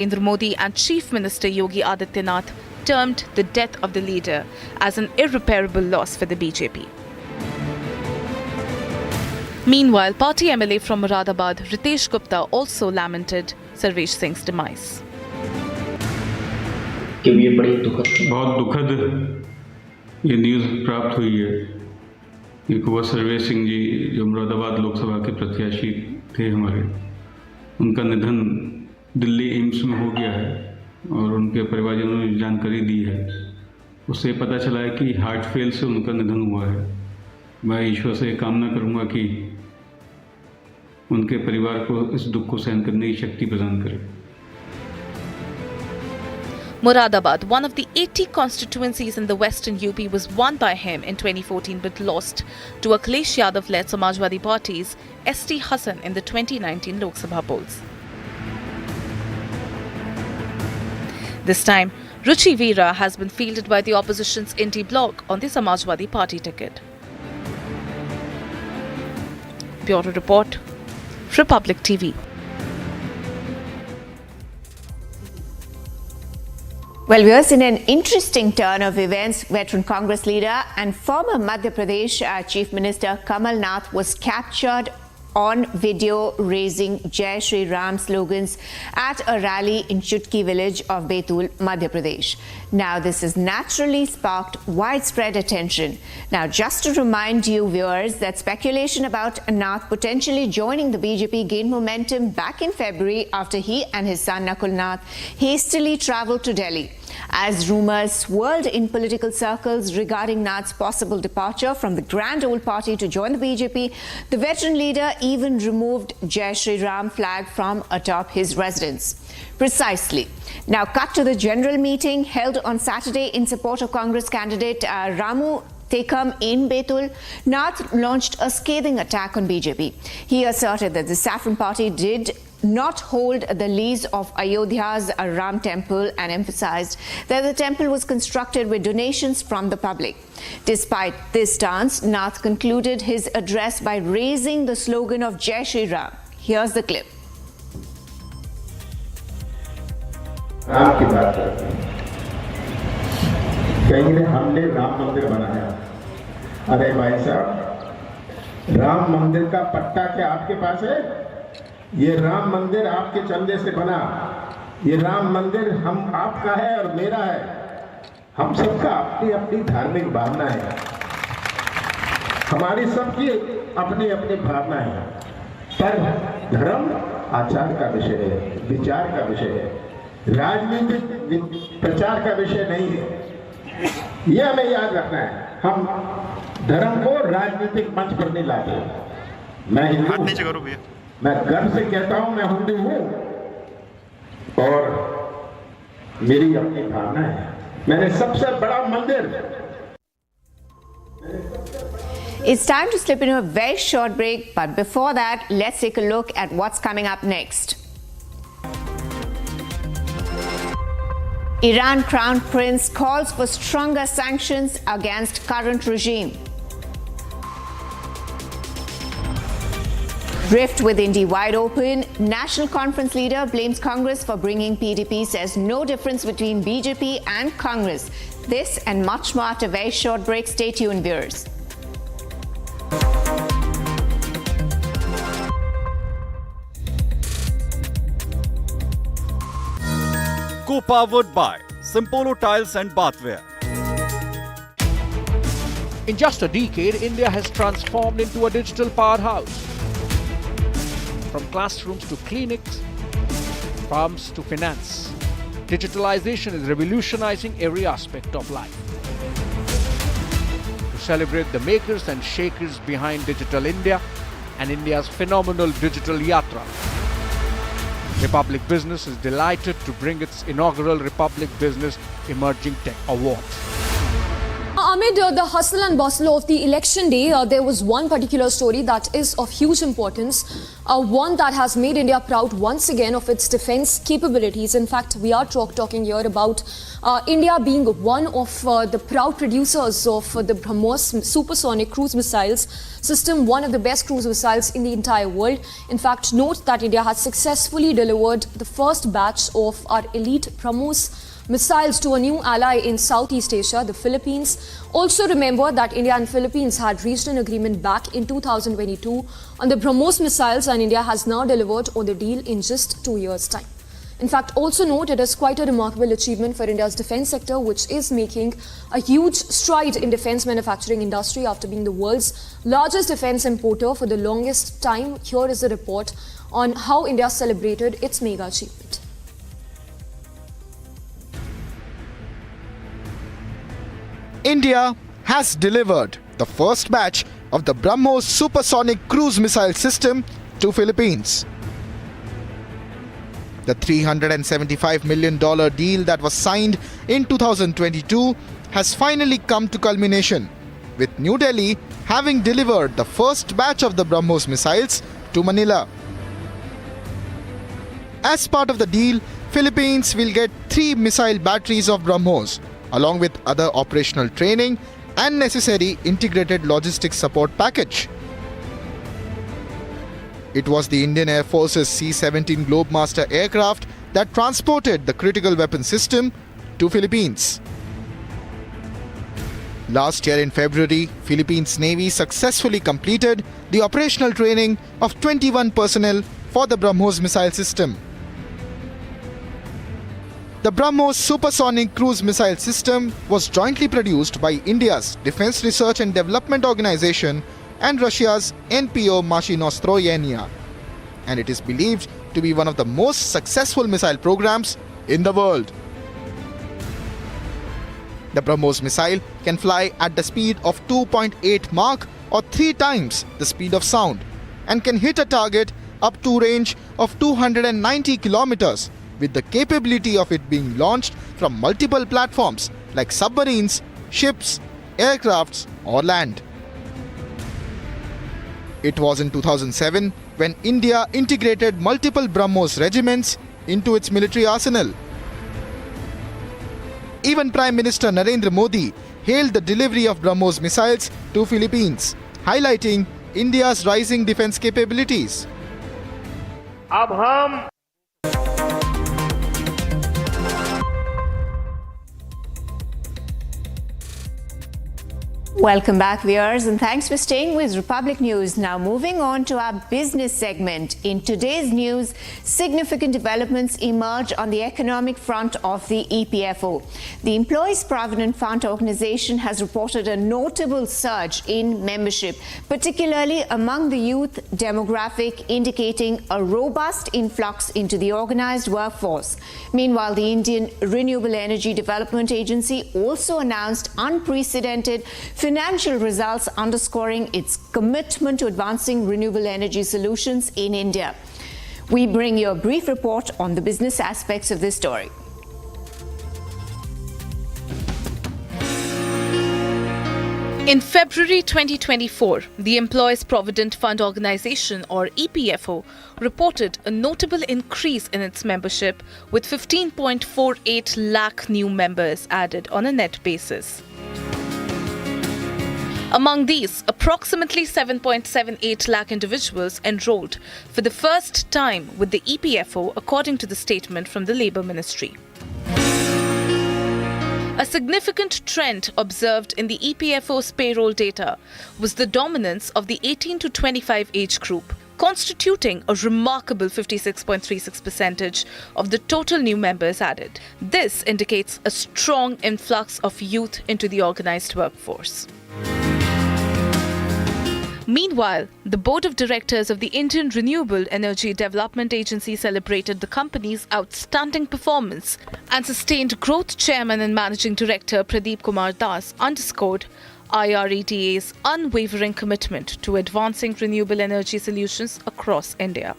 Narendra Modi and Chief Minister Yogi Adityanath termed the death of the leader as an irreparable loss for the BJP. Meanwhile, party MLA from Moradabad, Ritesh Gupta, also lamented Sarvesh Singh's demise. बहुत दुखद ये news प्राप्त हुई है कि कुंवर सर्वेश सिंह जी जो मुरादाबाद लोकसभा के प्रत्याशी थे हमारे, उनका निधन दिल्ली एम्स में हो गया है और उनके परिवारजनों ने जानकारी दी है। उससे पता चला है कि हार्ट फेल से उनका निधन हुआ है। मैं ईश्वर से कामना करूंगा कि उनके परिवार को इस दुख को सहन करने की शक्ति प्रदान करे। Moradabad, one of the 80 constituencies in the western UP, was won by him in 2014 but lost to Akhilesh Yadav-led Samajwadi Party's ST Hassan in the 2019 Lok Sabha polls. This time, Ruchi Veera has been fielded by the opposition's Inti bloc on the Samajwadi Party ticket. Bureau Report, Republic TV. Well, viewers, in an interesting turn of events, veteran Congress leader and former Madhya Pradesh Chief Minister Kamal Nath was captured on video raising J Shri Ram slogans at a rally in Chutki village of Betul, Madhya Pradesh. Now, this has naturally sparked widespread attention. Now, just to remind you viewers that speculation about Nath potentially joining the BJP gained momentum back in February after he and his son Nakul Nath hastily travelled to Delhi, as rumours swirled in political circles regarding Nath's possible departure from the grand old party to join the BJP. The veteran leader even removed J Shri Ram flag from atop his residence. Precisely. Now, cut to the general meeting held on Saturday in support of Congress candidate Ramu Tekam in Betul. Nath launched a scathing attack on BJP. He asserted that the Saffron Party did not hold the lease of Ayodhya's Ram temple and emphasized that the temple was constructed with donations from the public. Despite this stance, Nath concluded his address by raising the slogan of J Shri Ram. Here's the clip. Ram की बात करते हैं, कहेंगे हमने राम मंदिर बनाया। अरे भाई साहब, राम मंदिर का पट्टा क्या आपके पास है? ये राम मंदिर आपके चंदे से बना। ये राम मंदिर हम आपका है और मेरा है। हम सबका अपनी अपनी धार्मिक भावना है, हमारी सबकी अपनी अपनी भावना है, पर धर्म आचार का विषय है, विचार का विषय है, राजनीतिक प्रचार का विषय नहीं है। यह हमें याद रखना है। हम धर्म को राजनीतिक मंच पर नहीं लाते। मैं हिंदू, मैं गर्व से कहता हूं मैं हिंदू हूं और मेरी अपनी भावना है। मैंने सबसे बड़ा मंदिर। It's time to slip into a very short break, but before that, let's take a look at what's coming up next. Iran Crown Prince calls for stronger sanctions against current regime. Rift with India wide open. National Conference leader blames Congress for bringing PDP, says no difference between BJP and Congress. This and much more after a very short break. Stay tuned, viewers. Co-powered by Simpolo Tiles and Bathware. In just a decade, India has transformed into a digital powerhouse. From classrooms to clinics, farms to finance, digitalization is revolutionizing every aspect of life. To celebrate the makers and shakers behind Digital India and India's phenomenal digital yatra, Republic Business is delighted to bring its inaugural Republic Business Emerging Tech Awards. Amid the hustle and bustle of the election day, there was one particular story that is of huge importance, one that has made India proud once again of its defense capabilities. In fact, we are talking here about India being one of the proud producers of the BrahMos supersonic cruise missiles system, one of the best cruise missiles in the entire world. In fact, note that India has successfully delivered the first batch of our elite BrahMos missiles to a new ally in Southeast Asia, the Philippines. Also remember that India and Philippines had reached an agreement back in 2022 on the BrahMos missiles, and India has now delivered on the deal in just 2 years' time. In fact, also note it is quite a remarkable achievement for India's defense sector, which is making a huge stride in defense manufacturing industry after being the world's largest defense importer for the longest time. Here is a report on how India celebrated its mega achievement. India has delivered the first batch of the BrahMos supersonic cruise missile system to Philippines. The $375 million deal that was signed in 2022 has finally come to culmination, with New Delhi having delivered the first batch of the BrahMos missiles to Manila. As part of the deal, Philippines will get 3 missile batteries of BrahMos, along with other operational training and necessary integrated logistics support package. It was the Indian Air Force's C-17 Globemaster aircraft that transported the critical weapon system to Philippines. Last year in February, Philippines Navy successfully completed the operational training of 21 personnel for the BrahMos missile system. The BrahMos supersonic cruise missile system was jointly produced by India's Defense Research and Development Organization and Russia's NPO Mashinostroyenia, and it is believed to be one of the most successful missile programs in the world. The BrahMos missile can fly at the speed of 2.8 Mach or 3 times the speed of sound, and can hit a target up to a range of 290 kilometers, with the capability of it being launched from multiple platforms like submarines, ships, aircrafts or land. It was in 2007 when India integrated multiple BrahMos regiments into its military arsenal. Even Prime Minister Narendra Modi hailed the delivery of BrahMos missiles to Philippines, highlighting India's rising defense capabilities. अब हम Welcome back, viewers, and thanks for staying with Republic News. Now moving on to our business segment. In today's news, significant developments emerge on the economic front of the EPFO. The Employees Provident Fund organization has reported a notable surge in membership, particularly among the youth demographic, indicating a robust influx into the organized workforce. Meanwhile, the Indian Renewable Energy Development Agency also announced unprecedented financial results, underscoring its commitment to advancing renewable energy solutions in India. We bring you a brief report on the business aspects of this story. In February 2024, the Employees Provident Fund Organization, or EPFO, reported a notable increase in its membership, with 15.48 lakh new members added on a net basis. Among these, approximately 7.78 lakh individuals enrolled for the first time with the EPFO, according to the statement from the Labour Ministry. A significant trend observed in the EPFO's payroll data was the dominance of the 18 to 25 age group, constituting a remarkable 56.36% of the total new members added. This indicates a strong influx of youth into the organized workforce. Meanwhile, the Board of Directors of the Indian Renewable Energy Development Agency celebrated the company's outstanding performance, and sustained growth. Chairman and Managing Director Pradeep Kumar Das underscored IREDA's unwavering commitment to advancing renewable energy solutions across India.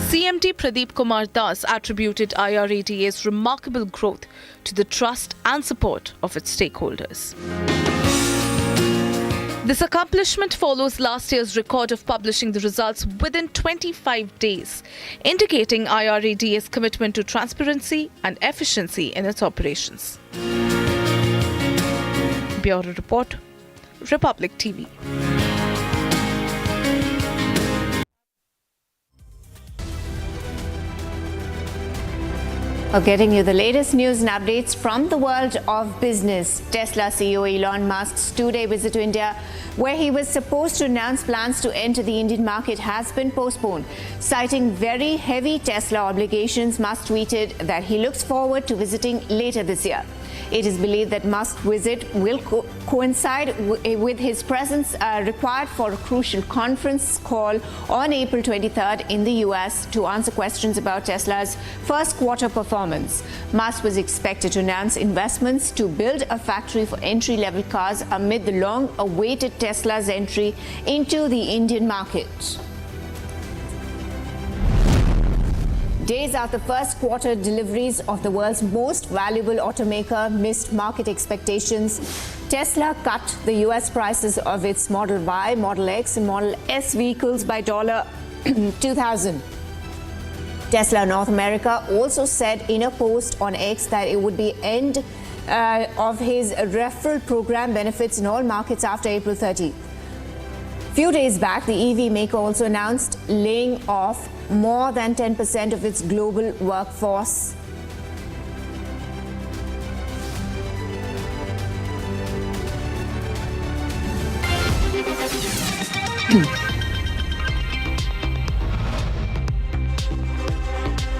CMD Shashi Pradeep Kumar Das attributed IRADA's remarkable growth to the trust and support of its stakeholders. This accomplishment follows last year's record of publishing the results within 25 days, indicating IRADA's commitment to transparency and efficiency in its operations. Bureau Report, Republic TV. Getting you the latest news and updates from the world of business. Tesla CEO Elon Musk's two-day visit to India, where he was supposed to announce plans to enter the Indian market, has been postponed. Citing very heavy Tesla obligations, Musk tweeted that he looks forward to visiting later this year. It is believed that Musk's visit will coincide with his presence required for a crucial conference call on April 23rd in the US to answer questions about Tesla's first quarter performance. Musk was expected to announce investments to build a factory for entry-level cars amid the long-awaited Tesla's entry into the Indian market. Days after first quarter deliveries of the world's most valuable automaker missed market expectations, Tesla cut the US prices of its Model Y, Model X and Model S vehicles by $2,000. Tesla North America also said in a post on X that it would be end of his referral program benefits in all markets after April 30. Few days back, the EV maker also announced laying off more than 10% of its global workforce.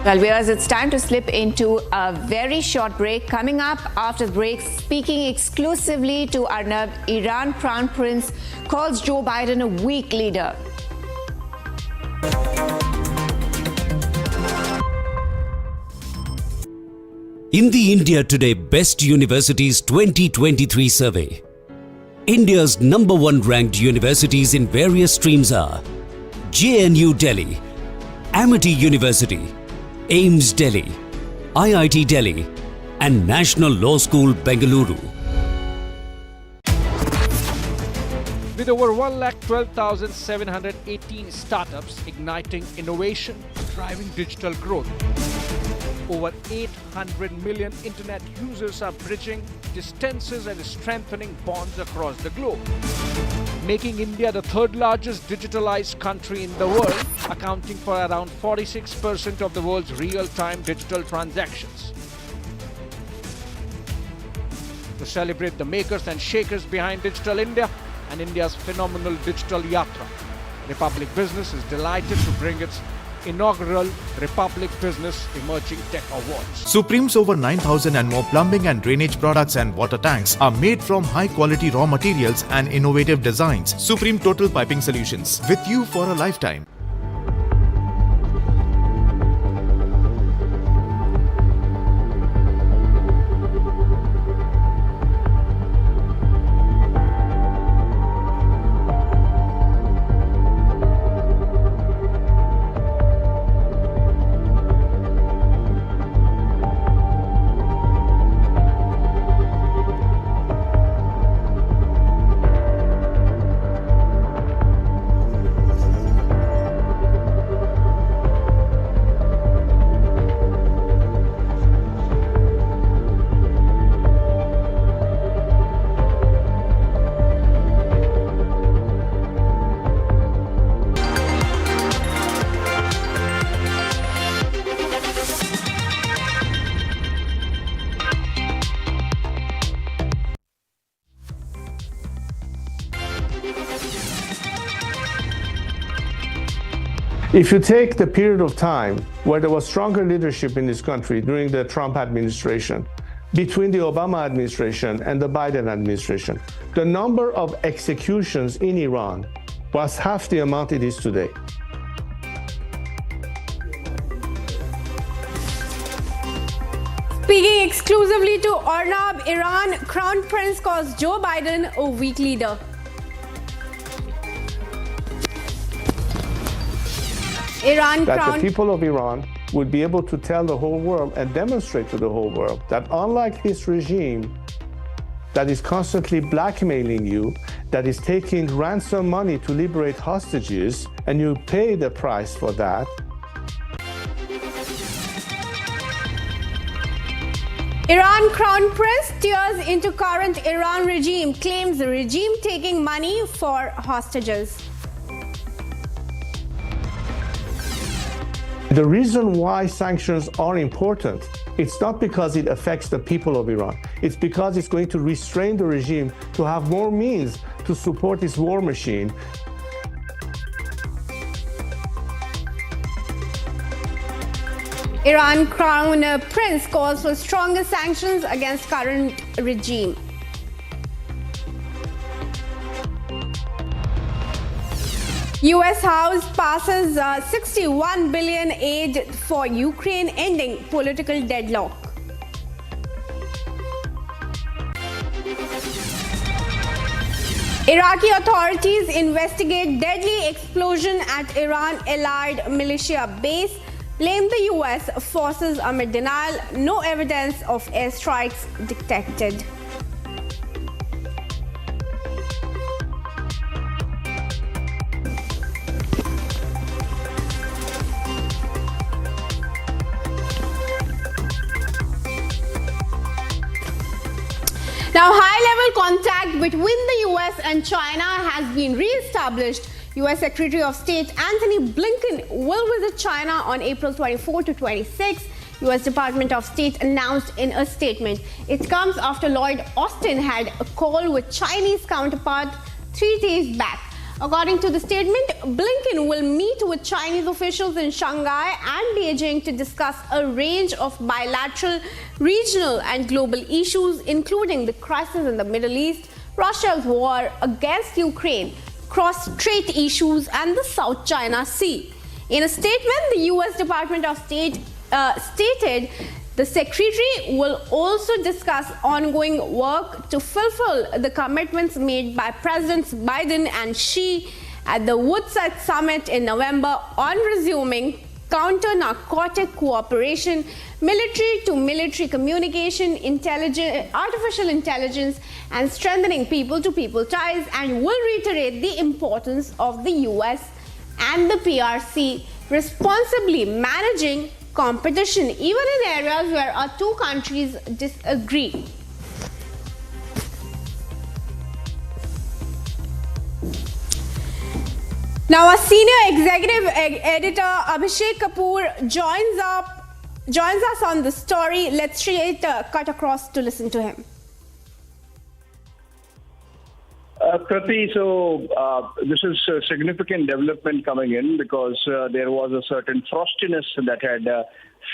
Well, viewers, it's time to slip into a very short break. Coming up after the break, speaking exclusively to Arnab, Iran Crown Prince calls Joe Biden a weak leader. In the India Today Best Universities 2023 survey, India's #1 ranked universities in various streams are JNU Delhi, Amity University, AIMS Delhi, IIT Delhi and National Law School Bengaluru. With over 1,12,718 startups igniting innovation, driving digital growth, over 800 million internet users are bridging distances and strengthening bonds across the globe, making India the third largest digitalized country in the world, accounting for around 46% of the world's real-time digital transactions. To celebrate the makers and shakers behind Digital India and India's phenomenal digital yatra, Republic Business is delighted to bring its inaugural Republic Business Emerging Tech Awards. Supreme's over 9,000 and more plumbing and drainage products and water tanks are made from high-quality raw materials and innovative designs. Supreme Total Piping Solutions, with you for a lifetime. If you take the period of time where there was stronger leadership in this country during the Trump administration, between the Obama administration and the Biden administration, the number of executions in Iran was half the amount it is today. Speaking exclusively to Arnab, Iran Crown Prince calls Joe Biden a weak leader. Iran that crown the people of Iran would be able to tell the whole world and demonstrate to the whole world that unlike this regime that is constantly blackmailing you, that is taking ransom money to liberate hostages, and you pay the price for that. Iran Crown Prince tears into current Iran regime, claims the regime taking money for hostages. The reason why sanctions are important, it's not because it affects the people of Iran. It's because it's going to restrain the regime to have more means to support its war machine. Iran Crown Prince calls for stronger sanctions against current regime. US House passes $61 billion aid for Ukraine, ending political deadlock. Iraqi authorities investigate deadly explosion at Iran-allied militia base. Blame the US forces amid denial. No evidence of airstrikes detected. Now, high-level contact between the US and China has been re-established. US Secretary of State Antony Blinken will visit China on April 24 to 26. US Department of State announced in a statement. It comes after Lloyd Austin had a call with Chinese counterpart 3 days back. According to the statement, Blinken will meet with Chinese officials in Shanghai and Beijing to discuss a range of bilateral, regional and global issues, including the crisis in the Middle East, Russia's war against Ukraine, cross-strait issues and the South China Sea. In a statement, the US Department of State stated the Secretary will also discuss ongoing work to fulfill the commitments made by Presidents Biden and Xi at the Woodside Summit in November on resuming counter-narcotic cooperation, military-to-military communication, artificial intelligence, and strengthening people-to-people ties, and will reiterate the importance of the US and the PRC responsibly managing competition, even in areas where our two countries disagree. Now, our senior executive editor Abhishek Kapoor joins us on the story. Let's straight cut across to listen to him. Krati, so this is a significant development coming in because there was a certain frostiness that had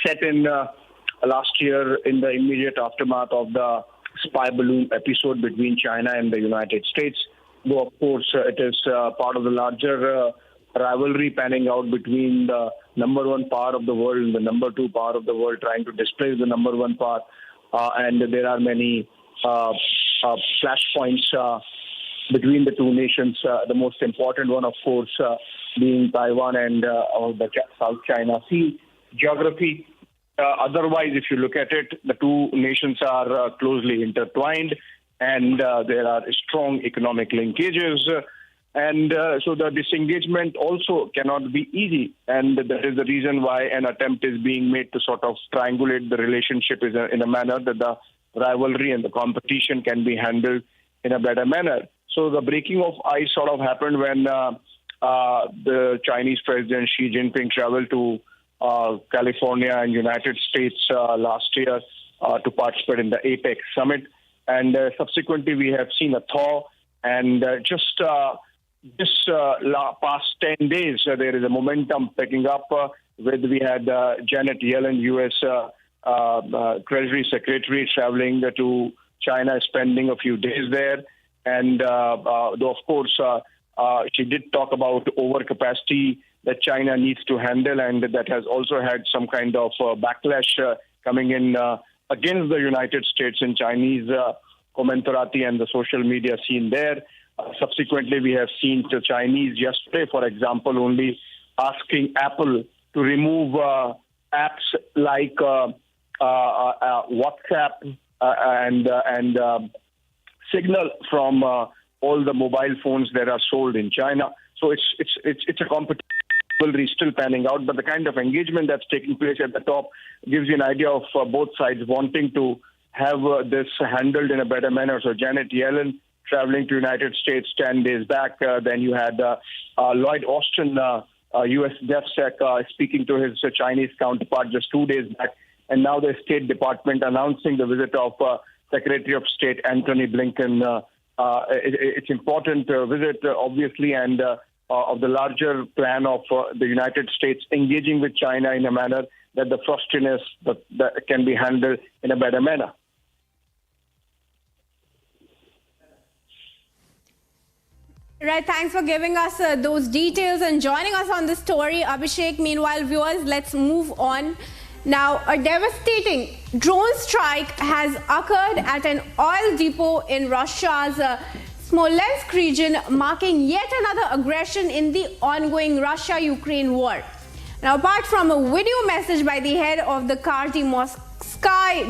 set in last year in the immediate aftermath of the spy balloon episode between China and the United States. Though, of course, it is part of the larger rivalry panning out between the number one power of the world and the number two power of the world, trying to displace the number one power. And there are many flashpoints between the two nations, the most important one, of course, being Taiwan and the South China Sea geography. Otherwise, if you look at it, the two nations are closely intertwined and there are strong economic linkages. And so the disengagement also cannot be easy. And that is the reason why an attempt is being made to sort of triangulate the relationship in a manner that the rivalry and the competition can be handled in a better manner. So the breaking of ice sort of happened when the Chinese President Xi Jinping traveled to California and United States last year to participate in the APEC summit. And subsequently, we have seen a thaw. And just this past 10 days, there is a momentum picking up with we had Janet Yellen, U.S. Treasury Secretary, traveling to China, spending a few days there. And though, of course, she did talk about overcapacity that China needs to handle, and that has also had some kind of backlash coming in against the United States in Chinese commentarati and the social media scene there. Subsequently, we have seen the Chinese yesterday, for example, only asking Apple to remove apps like WhatsApp and Signal from all the mobile phones that are sold in China. So it's a competition still panning out, but the kind of engagement that's taking place at the top gives you an idea of both sides wanting to have this handled in a better manner. So Janet Yellen traveling to United States 10 days back. Then you had Lloyd Austin, U.S. DefSec, speaking to his Chinese counterpart just 2 days back. And now the State Department announcing the visit of Secretary of State Antony Blinken. It's important visit, obviously, and of the larger plan of the United States engaging with China in a manner that the frostiness that can be handled in a better manner. Right, thanks for giving us those details and joining us on this story, Abhishek. Meanwhile, viewers, let's move on. Now, a devastating drone strike has occurred at an oil depot in Russia's Smolensk region, marking yet another aggression in the ongoing Russia-Ukraine war. Now, apart from a video message by the head of the Karty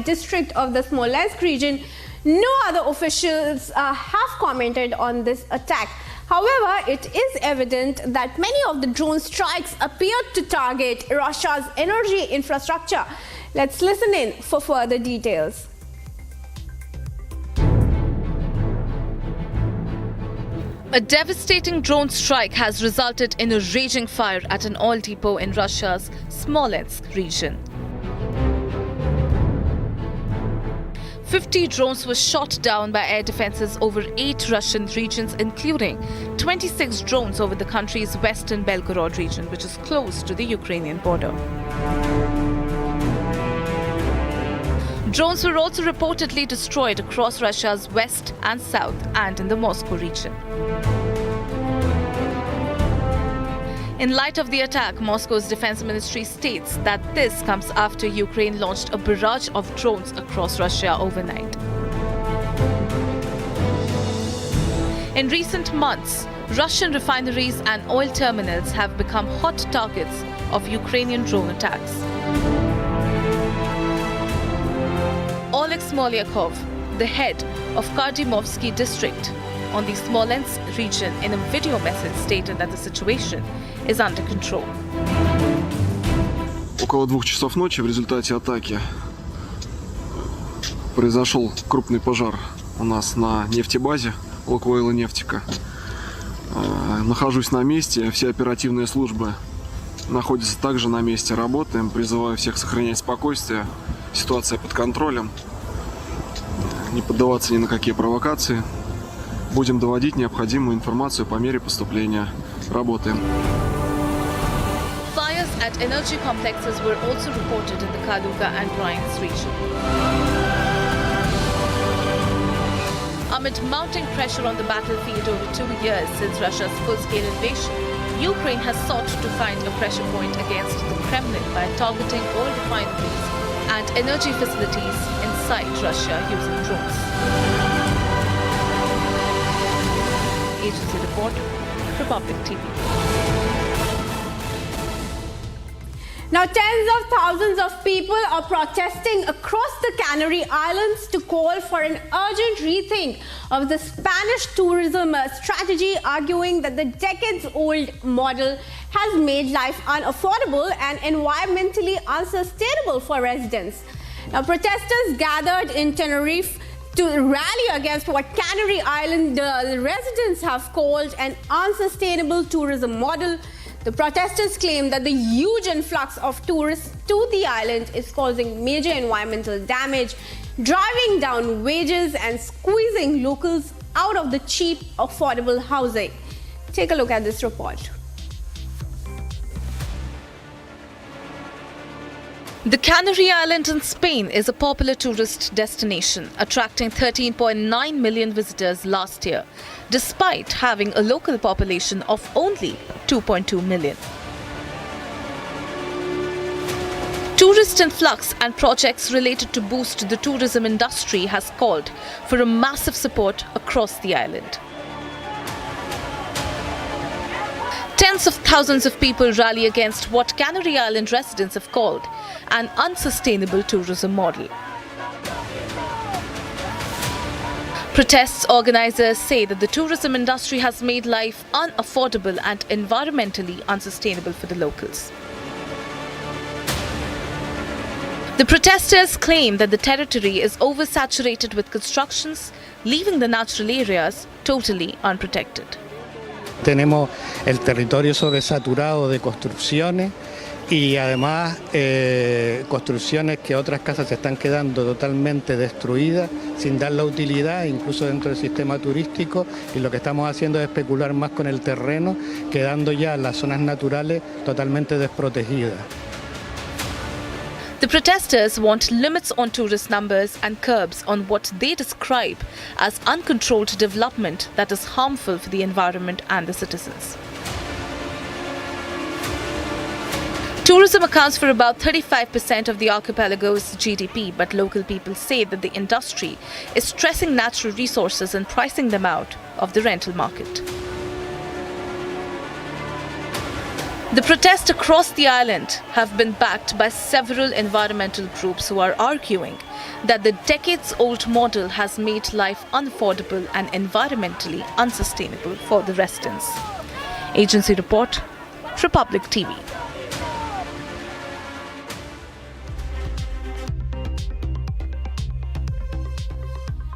district of the Smolensk region, no other officials have commented on this attack. However, it is evident that many of the drone strikes appeared to target Russia's energy infrastructure. Let's listen in for further details. A devastating drone strike has resulted in a raging fire at an oil depot in Russia's Smolensk region. 50 drones were shot down by air defenses over 8 Russian regions, including 26 drones over the country's western Belgorod region, which is close to the Ukrainian border. Drones were also reportedly destroyed across Russia's west and south and in the Moscow region. In light of the attack, Moscow's defense ministry states that this comes after Ukraine launched a barrage of drones across Russia overnight. In recent months, Russian refineries and oil terminals have become hot targets of Ukrainian drone attacks. Oleg Smolyakov, the head of Kardymovsky district on the Smolensk region, in a video message stated that the situation is under control. Около 2 часов ночи в результате атаки произошел крупный пожар у нас на нефтебазе Лукойла Нефтика. Нахожусь на месте, все оперативные службы находятся также на месте, работаем, призываю всех сохранять спокойствие, ситуация под контролем, не поддаваться ни на какие провокации. Будем доводить необходимую информацию по мере поступления. Работаем. Fires at energy complexes were also reported in the Kaluga and Bryansk region. Amid mounting pressure on the battlefield over 2 years since Russia's full-scale invasion, Ukraine has sought to find a pressure point against the Kremlin by targeting oil refineries and energy facilities inside Russia using drones. Agency report, Republic TV. Now, tens of thousands of people are protesting across the Canary Islands to call for an urgent rethink of the Spanish tourism strategy, arguing that the decades-old model has made life unaffordable and environmentally unsustainable for residents. Now, protesters gathered in Tenerife to rally against what Canary Island residents have called an unsustainable tourism model. The protesters claim that the huge influx of tourists to the island is causing major environmental damage, driving down wages and squeezing locals out of the cheap, affordable housing. Take a look at this report. The Canary Islands in Spain is a popular tourist destination, attracting 13.9 million visitors last year, despite having a local population of only 2.2 million. Tourist influx and projects related to boost the tourism industry has called for a massive support across the island. Tens of thousands of people rally against what Canary Island residents have called an unsustainable tourism model. Protests organizers say that the tourism industry has made life unaffordable and environmentally unsustainable for the locals. The protesters claim that the territory is oversaturated with constructions, leaving the natural areas totally unprotected. Tenemos el territorio sobresaturado de construcciones y además construcciones que otras casas se están quedando totalmente destruidas sin dar la utilidad, incluso dentro del sistema turístico, y lo que estamos haciendo es especular más con el terreno, quedando ya las zonas naturales totalmente desprotegidas. The protesters want limits on tourist numbers and curbs on what they describe as uncontrolled development that is harmful for the environment and the citizens. Tourism accounts for about 35% of the archipelago's GDP, but local people say that the industry is stressing natural resources and pricing them out of the rental market. The protests across the island have been backed by several environmental groups who are arguing that the decades-old model has made life unaffordable and environmentally unsustainable for the residents. Agency report, Republic TV.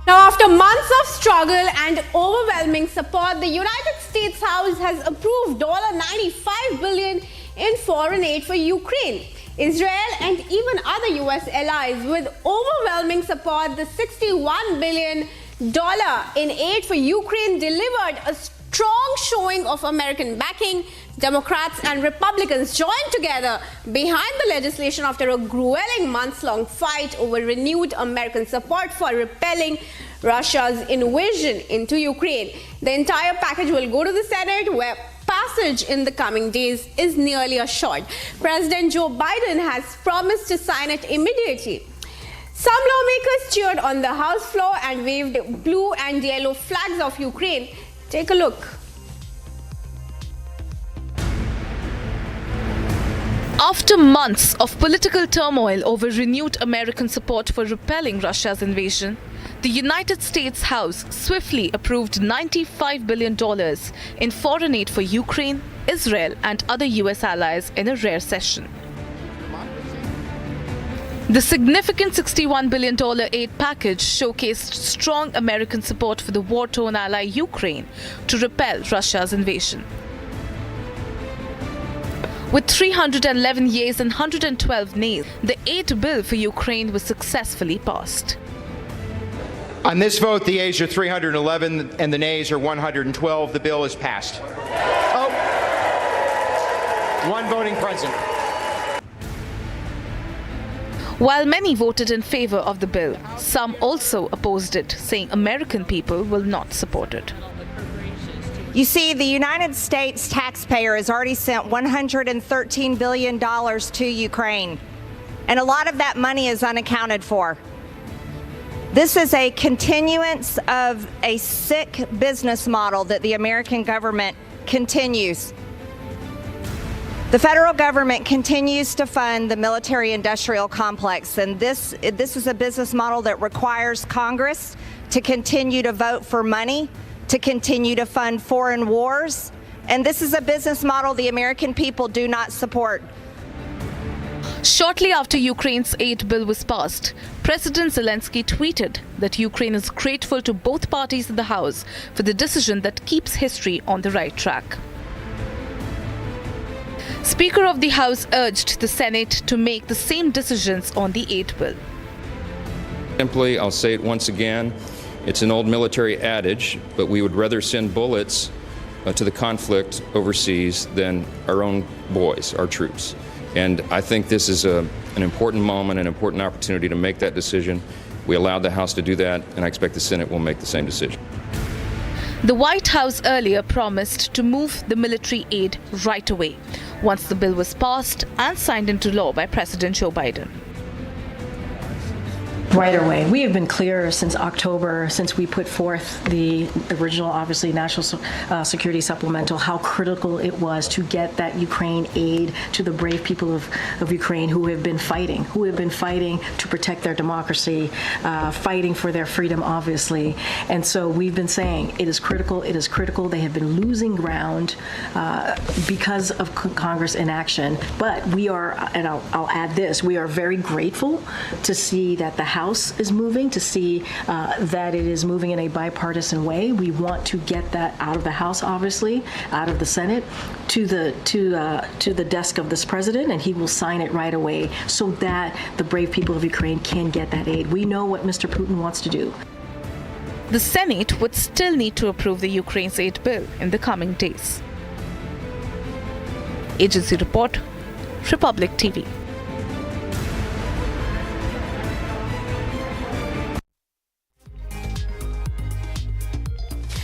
Now, after months of struggle and overwhelming support, the United States House has approved $95 billion in foreign aid for Ukraine, Israel, and even other US allies. With overwhelming support, the $61 billion in aid for Ukraine delivered a strong showing of American backing. Democrats and Republicans joined together behind the legislation after a grueling months-long fight over renewed American support for repelling Russia's invasion into Ukraine. The entire package will go to the Senate, where passage in the coming days is nearly assured. President Joe Biden has promised to sign it immediately. Some lawmakers cheered on the House floor and waved blue and yellow flags of Ukraine. Take a look. After months of political turmoil over renewed American support for repelling Russia's invasion, the United States House swiftly approved $95 billion in foreign aid for Ukraine, Israel, and other US allies in a rare session. The significant $61 billion aid package showcased strong American support for the war-torn ally Ukraine to repel Russia's invasion. With 311 yeas and 112 nays, the aid bill for Ukraine was successfully passed. On this vote, the yeas are 311 and the nays are 112. The bill is passed. Oh, one voting present. While many voted in favor of the bill, some also opposed it, saying American people will not support it. You see, the United States taxpayer has already sent $113 billion to Ukraine, and a lot of that money is unaccounted for. This is a continuance of a sick business model that the American government continues. The federal government continues to fund the military-industrial complex, and this is a business model that requires Congress to continue to vote for money, to continue to fund foreign wars, and this is a business model the American people do not support. Shortly after Ukraine's aid bill was passed, President Zelensky tweeted that Ukraine is grateful to both parties in the House for the decision that keeps history on the right track. Speaker of the House urged the Senate to make the same decisions on the aid bill. Simply, I'll say it once again, it's an old military adage, but we would rather send bullets to the conflict overseas than our own boys, our troops. And I think this is an important moment, an important opportunity to make that decision. We allowed the House to do that, and I expect the Senate will make the same decision. The White House earlier promised to move the military aid right away, once the bill was passed and signed into law by President Joe Biden. right away. We have been clear since October, since we put forth the original, obviously, national security supplemental, how critical it was to get that Ukraine aid to the brave people of Ukraine who have been fighting to protect their democracy, fighting for their freedom, obviously. And so we've been saying it is critical. They have been losing ground because of Congress inaction. But we are, and I'll add this, we are very grateful to see that the House is moving, to see that it is moving in a bipartisan way. We want to get that out of the House, obviously, out of the Senate, to the desk of this president, and he will sign it right away so that the brave people of Ukraine can get that aid. We know what Mr. Putin wants to do. The Senate would still need to approve the Ukraine's aid bill in the coming days. Agency report, Republic TV.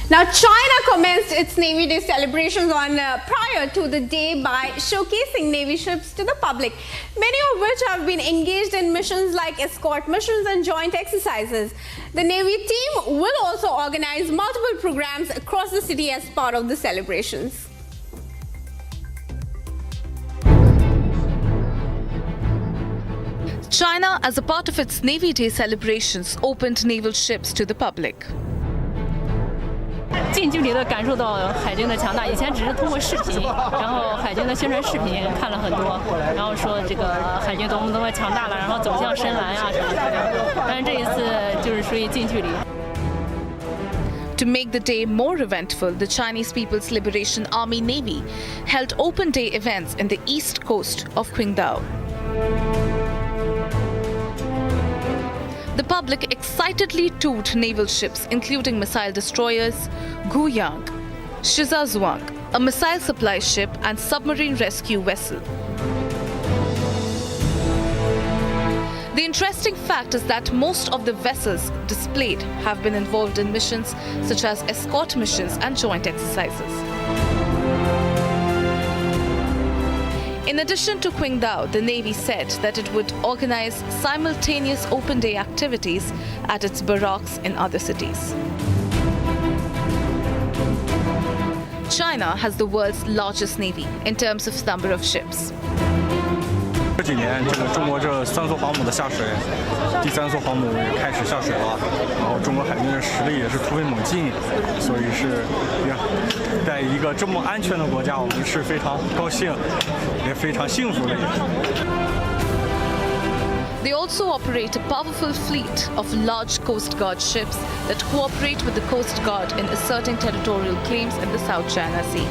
Now, China commenced its Navy Day celebrations prior to the day by showcasing Navy ships to the public, many of which have been engaged in missions like escort missions and joint exercises. The Navy team will also organize multiple programs across the city as part of the celebrations. China, as a part of its Navy Day celebrations, opened naval ships to the public. 近距离的感受到海军的强大，以前只是通过视频，然后海军的宣传视频看了很多，然后说这个海军多么强大了，然后走向深蓝啊什么的。但是这一次就是属于近距离。To make the day more eventful, the Chinese People's Liberation Army Navy held open day events in the east coast of Qingdao. The public excitedly toured naval ships, including missile destroyers, Guyang, Shizazuang, a missile supply ship, and submarine rescue vessel. The interesting fact is that most of the vessels displayed have been involved in missions such as escort missions and joint exercises. In addition to Qingdao, the Navy said that it would organize simultaneous open day activities at its barracks in other cities. China has the world's largest navy in terms of number of ships. 这几年，中国这3艘航母的下水，第3艘航母也开始下水了，然后中国海军的实力也是突飞猛进，所以是在一个这么安全的国家，我们是非常高兴，也非常幸福的。They also operate a powerful fleet of large Coast Guard ships that cooperate with the Coast Guard in asserting territorial claims in the South China Sea.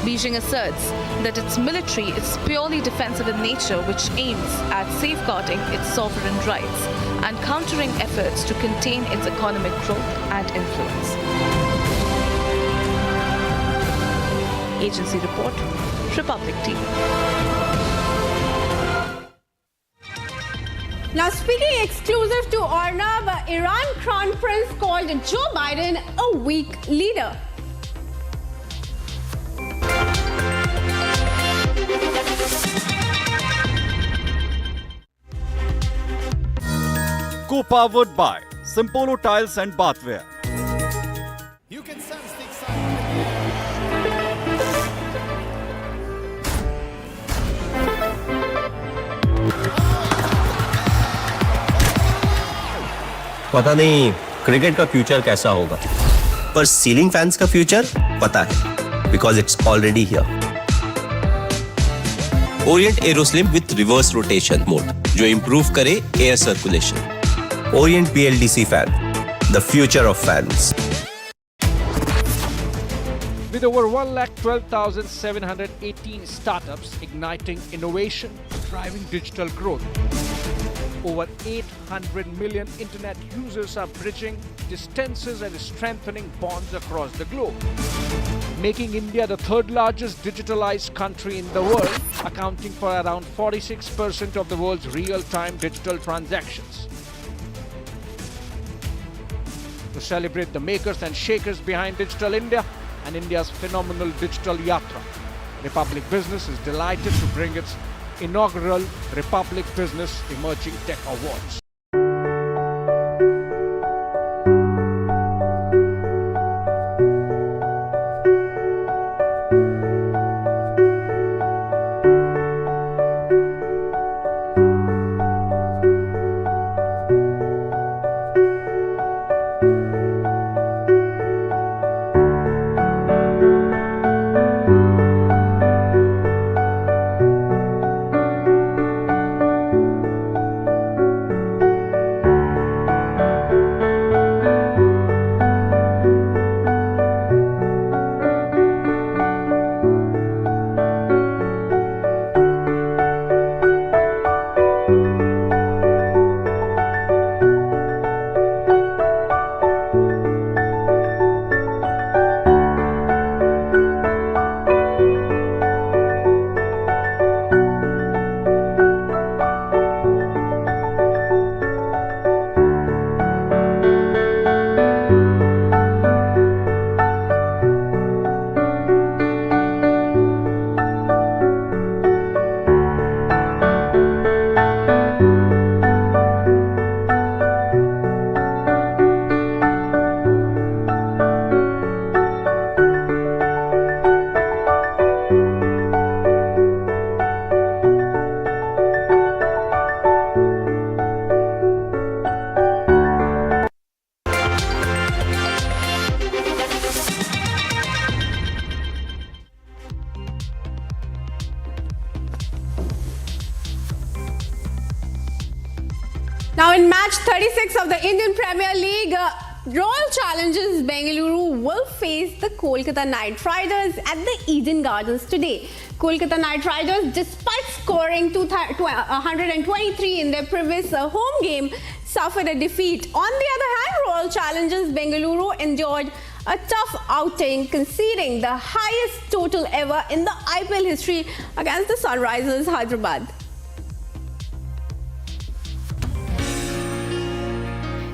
Beijing asserts that its military is purely defensive in nature, which aims at safeguarding its sovereign rights and countering efforts to contain its economic growth and influence. Agency report, Republic TV. Now, speaking exclusive to Arnab, Iran Crown Prince called Joe Biden a weak leader. Co-powered by Simpolo Tiles and Bathware. You can sense the excitement. पता नहीं cricket का future कैसा होगा, पर ceiling fans का future पता है, because it's already here. Orient Aeroslim with reverse rotation mode, जो improve करे air circulation. Orient BLDC fan, the future of fans. With over 1,12,718 startups igniting innovation, driving digital growth, over 800 million internet users are bridging distances and strengthening bonds across the globe, making India the third largest digitalized country in the world, accounting for around 46% of the world's real-time digital transactions. To celebrate the makers and shakers behind Digital India and India's phenomenal digital yatra, Republic Business is delighted to bring its inaugural Republic Business Emerging Tech Awards. Now in match 36 of the Indian Premier League, Royal Challengers Bengaluru will face the Kolkata Knight Riders at the Eden Gardens today. Kolkata Knight Riders, despite scoring 123 in their previous home game, suffered a defeat. On the other hand, Royal Challengers Bengaluru endured a tough outing, conceding the highest total ever in the IPL history against the Sunrisers Hyderabad.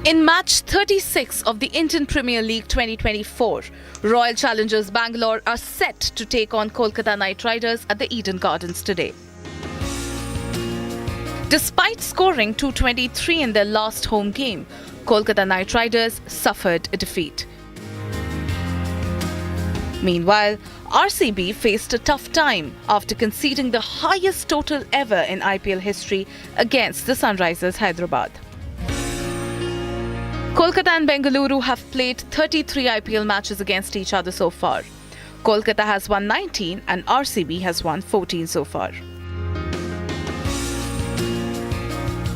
In match 36 of the Indian Premier League 2024, Royal Challengers Bangalore are set to take on Kolkata Knight Riders at the Eden Gardens today. Despite scoring 223 in their last home game, Kolkata Knight Riders suffered a defeat. Meanwhile, RCB faced a tough time after conceding the highest total ever in IPL history against the Sunrisers Hyderabad. Kolkata and Bengaluru have played 33 IPL matches against each other so far. Kolkata has won 19 and RCB has won 14 so far.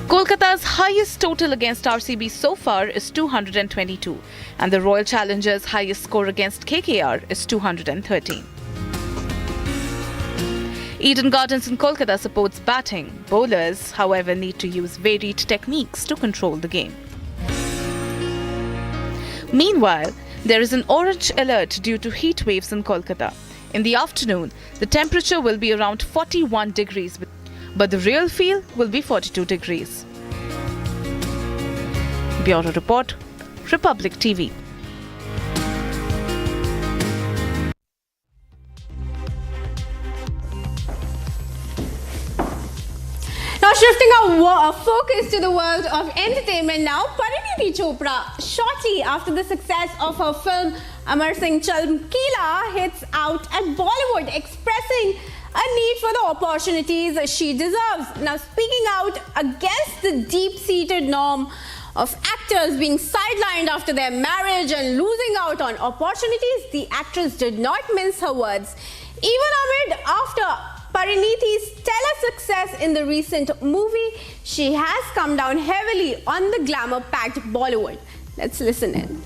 Kolkata's highest total against RCB so far is 222 and the Royal Challengers' highest score against KKR is 213. Eden Gardens in Kolkata supports batting. Bowlers, however, need to use varied techniques to control the game. Meanwhile, there is an orange alert due to heat waves in Kolkata. In the afternoon, the temperature will be around 41 degrees, but the real feel will be 42 degrees. Bureau Report, Republic TV. Now shifting our focus to the world of entertainment now, Parineeti Chopra, shortly after the success of her film Amar Singh Chamkila, hits out at Bollywood, expressing a need for the opportunities she deserves. Now speaking out against the deep-seated norm of actors being sidelined after their marriage and losing out on opportunities, the actress did not mince her words. Even after Parineeti's stellar success in the recent movie, she has come down heavily on the glamour-packed Bollywood. Let's listen in.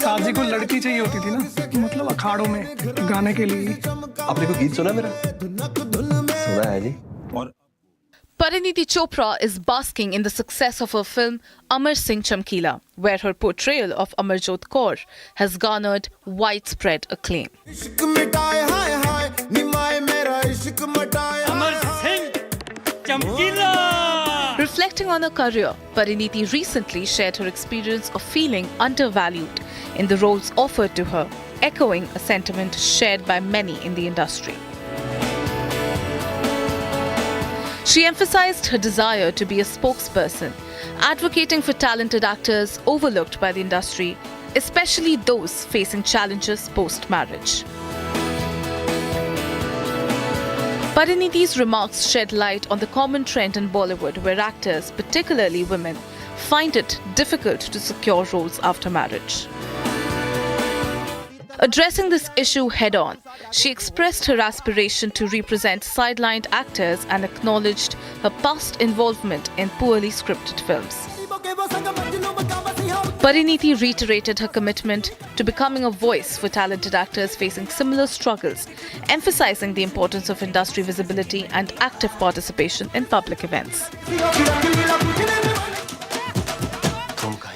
साजी को लड़की चाहिए होती थी ना, मतलब अखाड़ों में गाने के लिए। आपने कोई गीत सुना मेरा? सुना है जी। Parineeti Chopra is basking in the success of her film Amar Singh Chamkila, where her portrayal of Amarjot Kaur has garnered widespread acclaim. Reflecting on her career, Parineeti recently shared her experience of feeling undervalued in the roles offered to her echoing a sentiment shared by many in the industry. She emphasized her desire to be a spokesperson, advocating for talented actors overlooked by the industry, especially those facing challenges post-marriage. Parineeti's remarks shed light on the common trend in Bollywood where actors, particularly women, find it difficult to secure roles after marriage. Addressing this issue head-on, she expressed her aspiration to represent sidelined actors and acknowledged her past involvement in poorly scripted films. Parineeti reiterated her commitment to becoming a voice for talented actors facing similar struggles, emphasizing the importance of industry visibility and active participation in public events.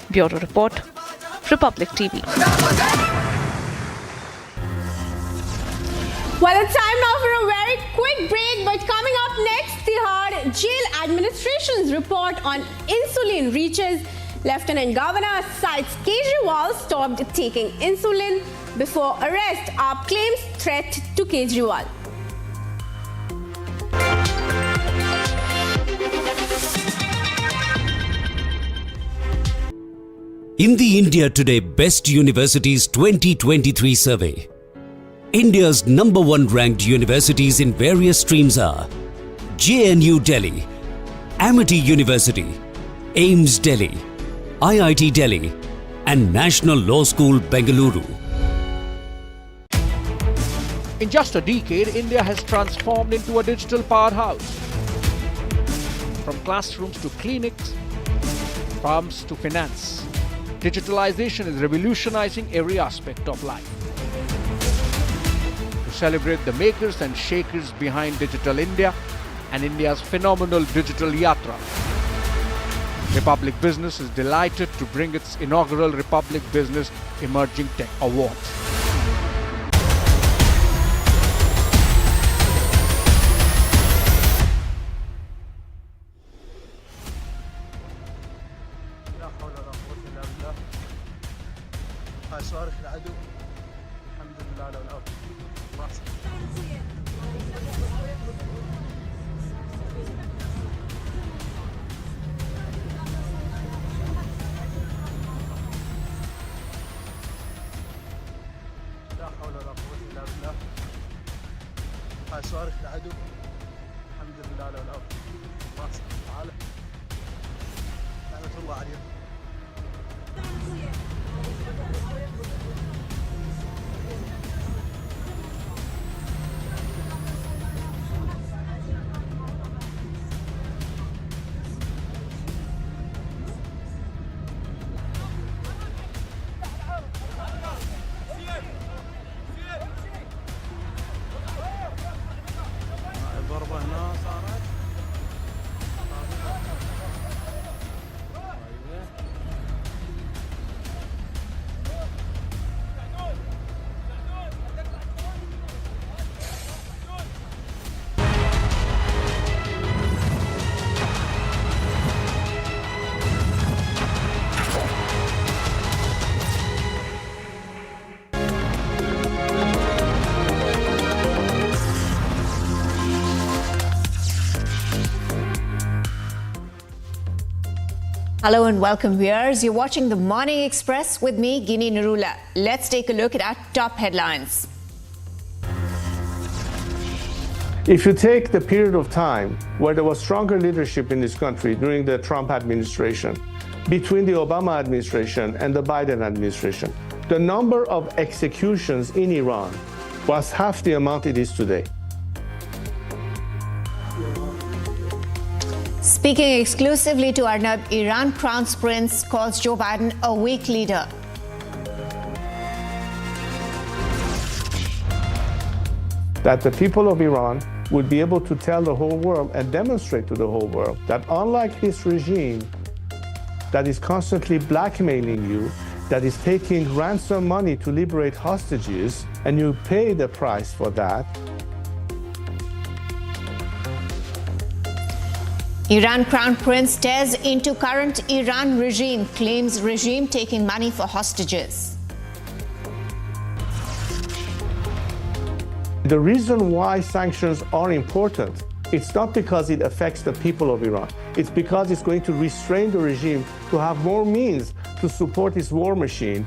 Bureau Report, Republic TV. Well, it's time now for a very quick break, but coming up next, Tihar Jail Administration's report on insulin reaches. Lieutenant Governor cites Kejriwal stopped taking insulin before arrest. AAP claims threat to Kejriwal. In the India Today Best Universities 2023 survey, India's #1 ranked universities in various streams are JNU Delhi, Amity University, AIMS Delhi, IIT Delhi and National Law School Bengaluru. In just a decade, India has transformed into a digital powerhouse. From classrooms to clinics, farms to finance, digitalization is revolutionizing every aspect of life. To celebrate the makers and shakers behind Digital India and India's phenomenal digital yatra, Republic Business is delighted to bring its inaugural Republic Business Emerging Tech Awards. صواريخ العدو الحمد لله على الأرض الله سبحانه وتعالى لعنة الله عليهم. ضربة هنا صارت Hello and welcome viewers. You're watching the Morning Express with me, Gini Narula. Let's take a look at our top headlines. If you take the period of time where there was stronger leadership in this country during the Trump administration, between the Obama administration and the Biden administration, the number of executions in Iran was half the amount it is today. Speaking exclusively to Arnab, Iran Crown Prince calls Joe Biden a weak leader. That the people of Iran would be able to tell the whole world and demonstrate to the whole world that unlike his regime that is constantly blackmailing you, that is taking ransom money to liberate hostages, and you pay the price for that. Iran Crown Prince tears into current Iran regime, claims regime taking money for hostages. The reason why sanctions are important, it's not because it affects the people of Iran. It's because it's going to restrain the regime to have more means to support its war machine.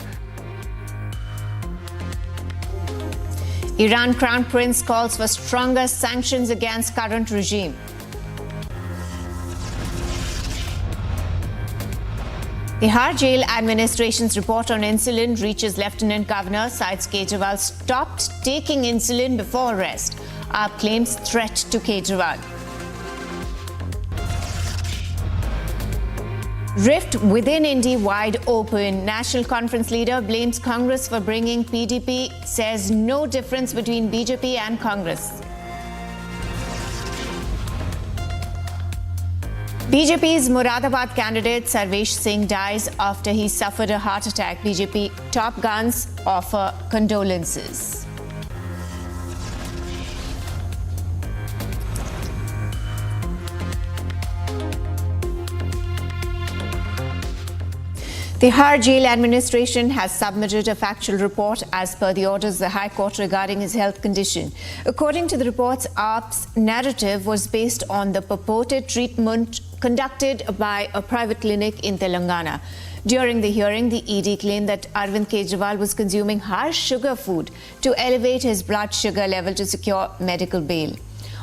Iran Crown Prince calls for stronger sanctions against current regime. Bihar Jail Administration's report on insulin reaches Lieutenant Governor, cites Kejriwal stopped taking insulin before arrest. AAP claims threat to Kejriwal. Rift within India wide open. National Conference leader blames Congress for bringing PDP, says no difference between BJP and Congress. BJP's Moradabad candidate Sarvesh Singh dies after he suffered a heart attack. BJP top guns offer condolences. The Bihar Jail Administration has submitted a factual report as per the orders of the High Court regarding his health condition. According to the reports, AAP's narrative was based on the purported treatment conducted by a private clinic in Telangana. During the hearing, the ED claimed that Arvind Kejriwal was consuming high sugar food to elevate his blood sugar level to secure medical bail.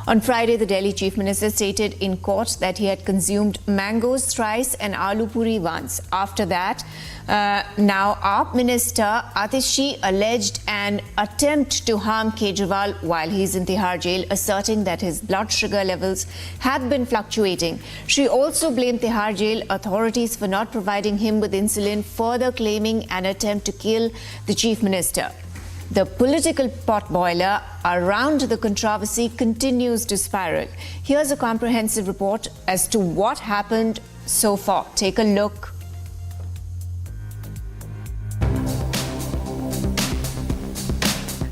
On Friday, the Delhi Chief Minister stated in court that he had consumed mangoes thrice and aloo puri once. After that, now AAP Minister Atishi alleged an attempt to harm Kejriwal while he's in Tihar jail, asserting that his blood sugar levels had been fluctuating. She also blamed Tihar jail authorities for not providing him with insulin, further claiming an attempt to kill the Chief Minister. The political potboiler around the controversy continues to spiral. Here's a comprehensive report as to what happened so far. Take a look.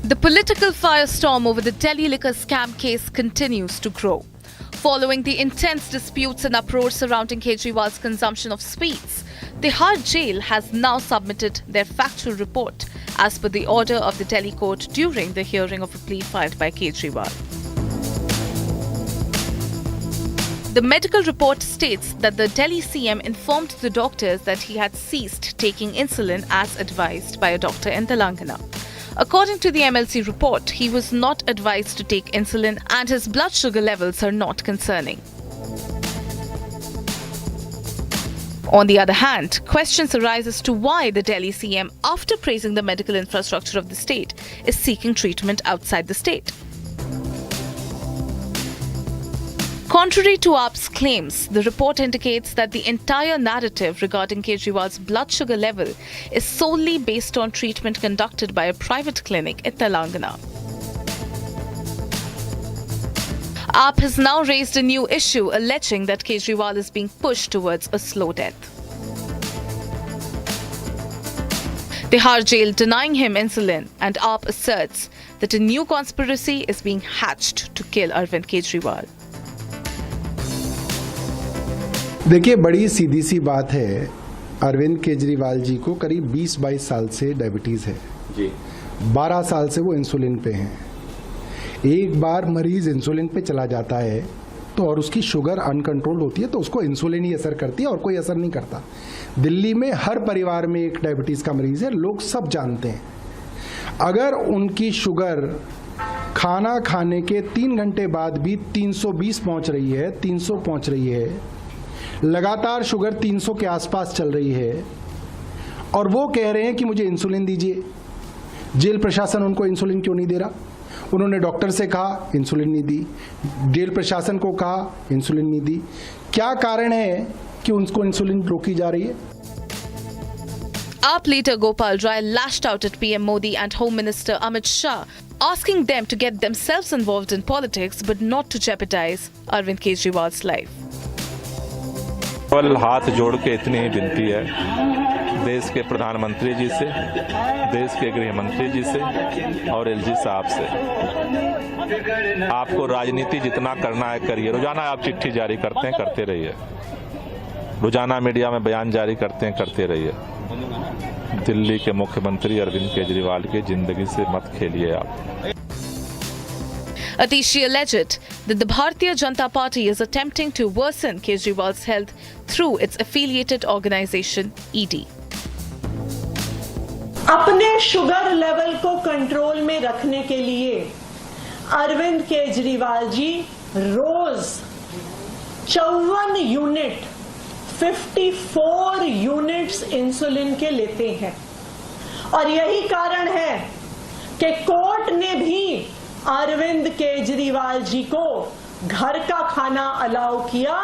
The political firestorm over the Delhi liquor scam case continues to grow. Following the intense disputes and uproar surrounding Kejriwal's consumption of sweets, Tihar jail has now submitted their factual report as per the order of the Delhi court during the hearing of a plea filed by Kejriwal. The medical report states that the Delhi CM informed the doctors that he had ceased taking insulin as advised by a doctor in Telangana. According to the MLC report, he was not advised to take insulin and his blood sugar levels are not concerning. On the other hand, questions arise as to why the Delhi CM, after praising the medical infrastructure of the state, is seeking treatment outside the state. Contrary to AAP's claims, the report indicates that the entire narrative regarding Kejriwal's blood sugar level is solely based on treatment conducted by a private clinic in Telangana. AAP has now raised a new issue alleging that Kejriwal is being pushed towards a slow death. Tihar jail denying him insulin, and AAP asserts that a new conspiracy is being hatched to kill Arvind Kejriwal. देखिए, बड़ी सीधी सी बात है, अरविंद केजरीवाल जी को करीब 20-22 साल से diabetes है जी। 12 साल से वो इंसुलिन पे हैं। एक बार मरीज इंसुलिन पे चला जाता है तो और उसकी शुगर अनकंट्रोल होती है तो उसको इंसुलिन ही असर करती है और कोई असर नहीं करता। दिल्ली में हर परिवार में एक डायबिटीज़ का मरीज है, लोग सब जानते हैं। अगर उनकी शुगर खाना खाने के 3 घंटे बाद भी 320 पहुंच रही है, 300 पहुंच रही है, लगातार शुगर 300 के आसपास चल रही है और वो कह रहे हैं कि मुझे इंसुलिन दीजिए, जेल प्रशासन उनको इंसुलिन क्यों नहीं दे रहा? उन्होंने डॉक्टर से कहा, इंसुलिन नहीं दी, जेल प्रशासन को कहा, इंसुलिन नहीं दी। क्या कारण है कि उनको इंसुलिन रोकी जा रही है? AAP leader Gopal Rai lashed out at PM Modi and Home Minister Amit Shah, asking them to get themselves involved in politics but not to jeopardize Arvind Kejriwal's life. केवल हाथ जोड़ के इतनी ही विनती है देश के प्रधानमंत्री जी से, देश के गृह मंत्री जी से और एलजी साहब से, आपको राजनीति जितना करना है करिए। रोजाना आप चिट्ठी जारी करते हैं, करते रहिए। रोजाना मीडिया में बयान जारी करते हैं, करते रहिए। दिल्ली के मुख्यमंत्री अरविंद केजरीवाल की जिंदगी से मत खेलिए आप। Atishi alleged that the Bharatiya Janata Party is attempting to worsen Kejriwal's health through its affiliated organisation ED. अपने शुगर लेवल को कंट्रोल में रखने के लिए अरविंद केजरीवाल जी रोज 54 यूनिट 54 यूनिट्स इंसुलिन के लेते हैं और यही कारण है कि कोर्ट ने भी अरविंद केजरीवाल जी को घर का खाना अलाउ किया,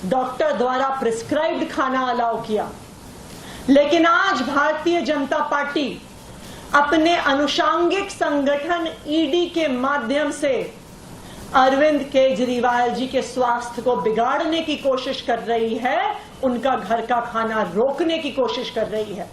डॉक्टर द्वारा प्रिस्क्राइब्ड खाना अलाउ किया। लेकिन आज भारतीय जनता पार्टी अपने अनुषांगिक संगठन ईडी के माध्यम से अरविंद केजरीवाल जी के स्वास्थ्य को बिगाड़ने की कोशिश कर रही है, उनका घर का खाना रोकने की कोशिश कर रही है।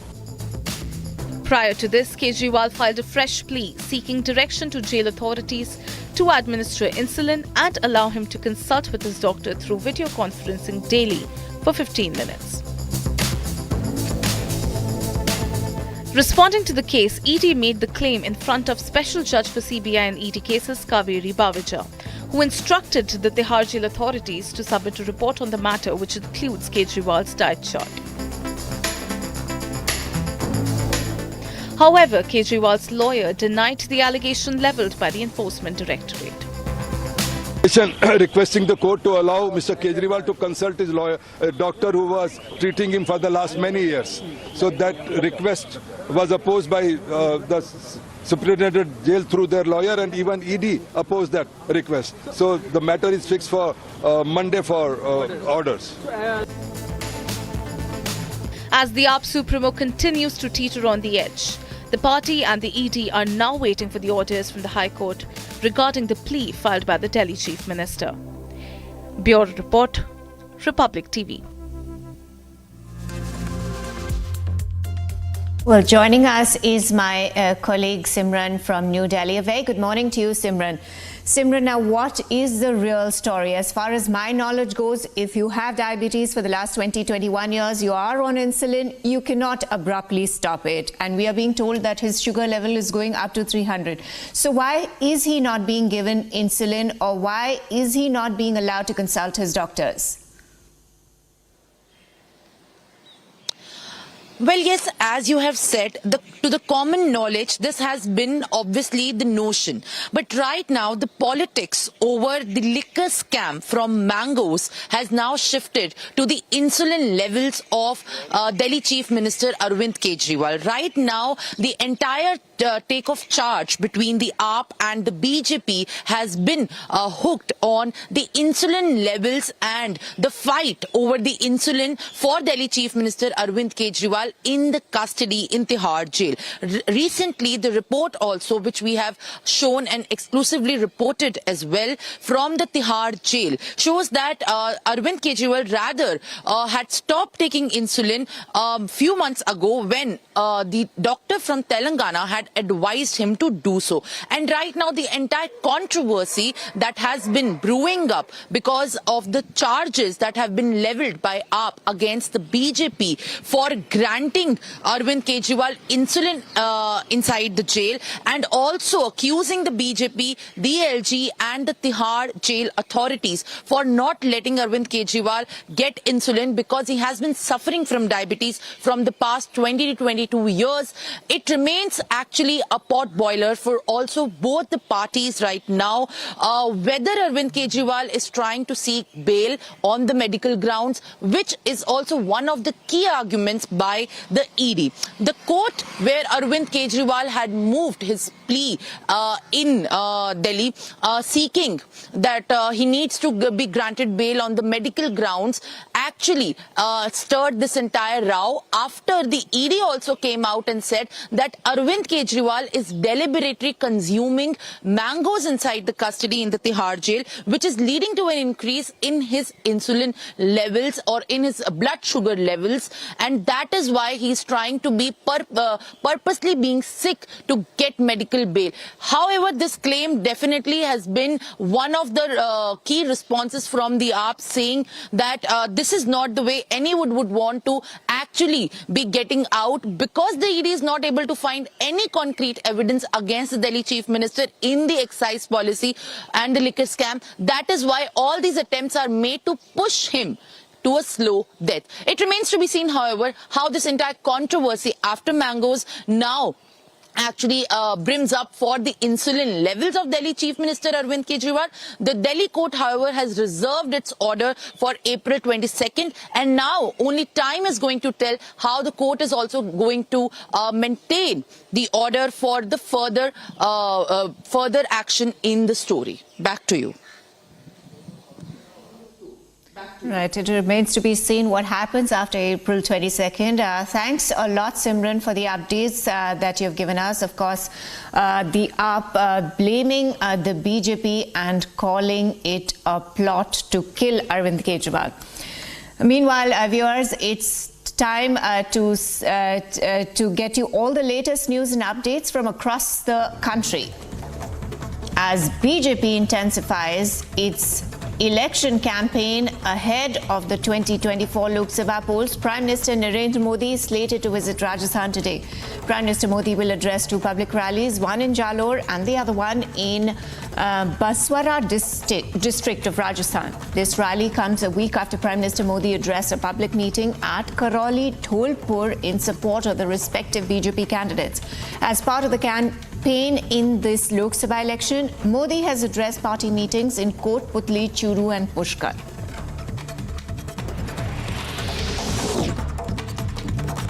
Prior to this, Kejriwal filed a fresh plea seeking direction to jail authorities to administer insulin and allow him to consult with his doctor through video conferencing daily for 15 minutes. Responding to the case, ED made the claim in front of Special Judge for CBI and ED cases Kaveri Bavija, who instructed the Tihar jail authorities to submit a report on the matter which includes Kejriwal's diet chart. However, Kejriwal's lawyer denied the allegation levelled by the Enforcement Directorate. Requesting the court to allow Mr. Kejriwal to consult his lawyer, a doctor who was treating him for the last many years. So that request was opposed by the Superintendent Jail through their lawyer, and even ED opposed that request. So the matter is fixed for Monday for orders. As the AAP Supremo continues to teeter on the edge, the party and the ED are now waiting for the orders from the High Court regarding the plea filed by the Delhi Chief Minister. Bureau Report, Republic TV. Well, joining us is my colleague Simran from New Delhi. A very good morning to you, Simran. Simran, now what is the real story? As far as my knowledge goes, if you have diabetes for the last 21 years, you are on insulin, you cannot abruptly stop it. And we are being told that his sugar level is going up to 300. So why is he not being given insulin, or why is he not being allowed to consult his doctors? Well, yes, as you have said, to the common knowledge, this has been obviously the notion. But right now, the politics over the liquor scam from mangoes has now shifted to the insulin levels of Delhi Chief Minister Arvind Kejriwal. Right now, the entire take of charge between the AAP and the BJP has been hooked on the insulin levels and the fight over the insulin for Delhi Chief Minister Arvind Kejriwal in the custody in Tihar jail. Recently, the report also, which we have shown and exclusively reported as well from the Tihar jail, shows that Arvind Kejriwal rather had stopped taking insulin few months ago when the doctor from Telangana had advised him to do so. And right now, the entire controversy that has been brewing up because of the charges that have been levelled by AAP against the BJP for granting Arvind Kejriwal insulin inside the jail, and also accusing the BJP, DLG and the Tihar jail authorities for not letting Arvind Kejriwal get insulin because he has been suffering from diabetes from the past 20 to 22 years. It remains actually a pot boiler for also both the parties right now, whether Arvind Kejriwal is trying to seek bail on the medical grounds, which is also one of the key arguments by the ED. The court where Arvind Kejriwal had moved his plea in Delhi, seeking that he needs to be granted bail on the medical grounds, actually stirred this entire row after the ED also came out and said that Arvind Kejriwal is deliberately consuming mangoes inside the custody in the Tihar jail, which is leading to an increase in his insulin levels or in his blood sugar levels, and that is why he is trying to be purposely being sick to get medical bail. However, this claim definitely has been one of the key responses from the AAP, saying that this is not the way anyone would want to actually be getting out, because the ED is not able to find any concrete evidence against the Delhi Chief Minister in the excise policy and the liquor scam. That is why all these attempts are made to push him to a slow death. It remains to be seen, however, how this entire controversy after mangoes now actually brims up for the insulin levels of Delhi Chief Minister Arvind Kejriwal. The Delhi court, however, has reserved its order for April 22nd, and now only time is going to tell how the court is also going to maintain the order for the further action in the story. Back to you. Right, it remains to be seen what happens after April 22nd. Thanks a lot, Simran, for the updates that you've given us. Of course, the AAP blaming the BJP and calling it a plot to kill Arvind Kejriwal. Meanwhile, viewers, it's time to get you all the latest news and updates from across the country. As BJP intensifies its election campaign ahead of the 2024 Lok Sabha polls, Prime Minister Narendra Modi is slated to visit Rajasthan today. Prime Minister Modi will address two public rallies, one in Jalore and the other one in Baswara district of Rajasthan. This rally comes a week after Prime Minister Modi addressed a public meeting at Karoli Dholpur in support of the respective BJP candidates. As part of the campaign in this Lok Sabha election, Modi has addressed party meetings in Kotputli, Churu and Pushkar.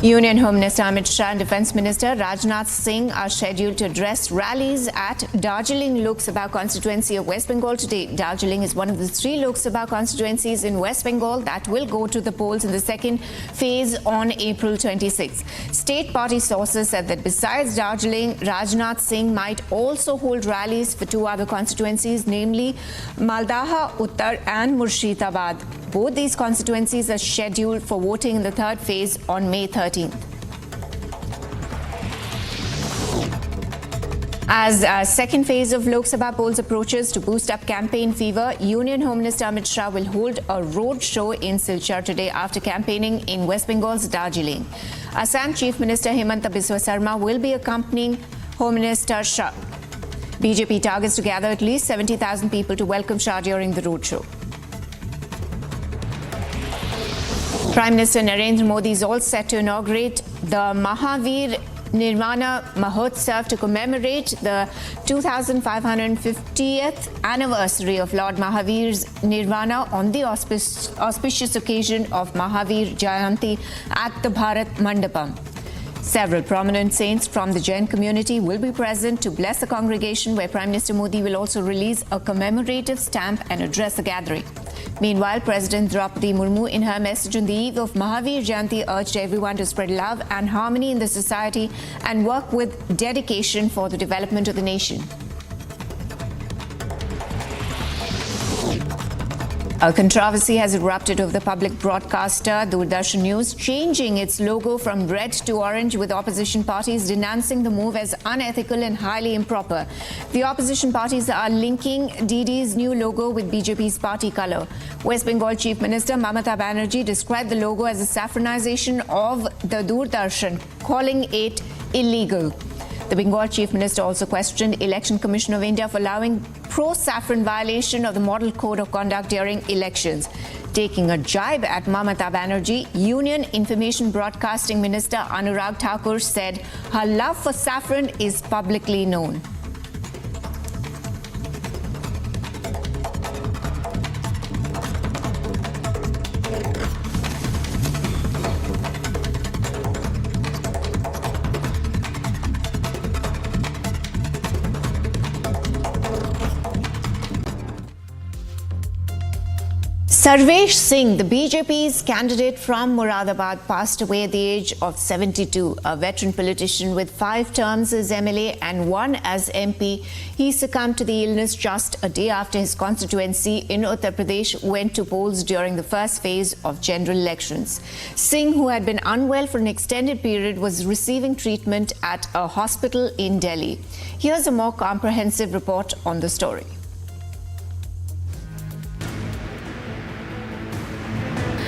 Union Home Minister Amit Shah and Defence Minister Rajnath Singh are scheduled to address rallies at Darjeeling Lok Sabha constituency of West Bengal today. Darjeeling is one of the 3 Lok Sabha constituencies in West Bengal that will go to the polls in the second phase on April 26. State party sources said that besides Darjeeling, Rajnath Singh might also hold rallies for 2 other constituencies, namely Maldaha Uttar and Murshidabad. Both these constituencies are scheduled for voting in the third phase on May 13th. As second phase of Lok Sabha polls approaches to boost up campaign fever, Union Home Minister Amit Shah will hold a road show in Silchar today after campaigning in West Bengal's Darjeeling. Assam Chief Minister Himanta Biswa Sarma will be accompanying Home Minister Shah. BJP targets to gather at least 70,000 people to welcome Shah during the roadshow. Prime Minister Narendra Modi is all set to inaugurate the Mahavir Nirvana Mahotsav to commemorate the 2550th anniversary of Lord Mahavir's Nirvana on the auspicious occasion of Mahavir Jayanti at the Bharat Mandapam. Several prominent saints from the Jain community will be present to bless the congregation, where Prime Minister Modi will also release a commemorative stamp and address the gathering. Meanwhile, President Draupadi Murmu, in her message on the eve of Mahavir Jayanti, urged everyone to spread love and harmony in the society and work with dedication for the development of the nation. A controversy has erupted over the public broadcaster Doordarshan News changing its logo from red to orange, with opposition parties denouncing the move as unethical and highly improper. The opposition parties are linking DD's new logo with BJP's party colour. West Bengal Chief Minister Mamata Banerjee described the logo as a saffronization of the Doordarshan, calling it illegal. The Bengal Chief Minister also questioned Election Commission of India for allowing pro-saffron violation of the Model Code of Conduct during elections. Taking a jibe at Mamata Banerjee, Union Information Broadcasting Minister Anurag Thakur said her love for saffron is publicly known. Sarvesh Singh, the BJP's candidate from Moradabad, passed away at the age of 72. A veteran politician with 5 terms as MLA and 1 as MP, he succumbed to the illness just a day after his constituency in Uttar Pradesh went to polls during the first phase of general elections. Singh, who had been unwell for an extended period, was receiving treatment at a hospital in Delhi. Here's a more comprehensive report on the story.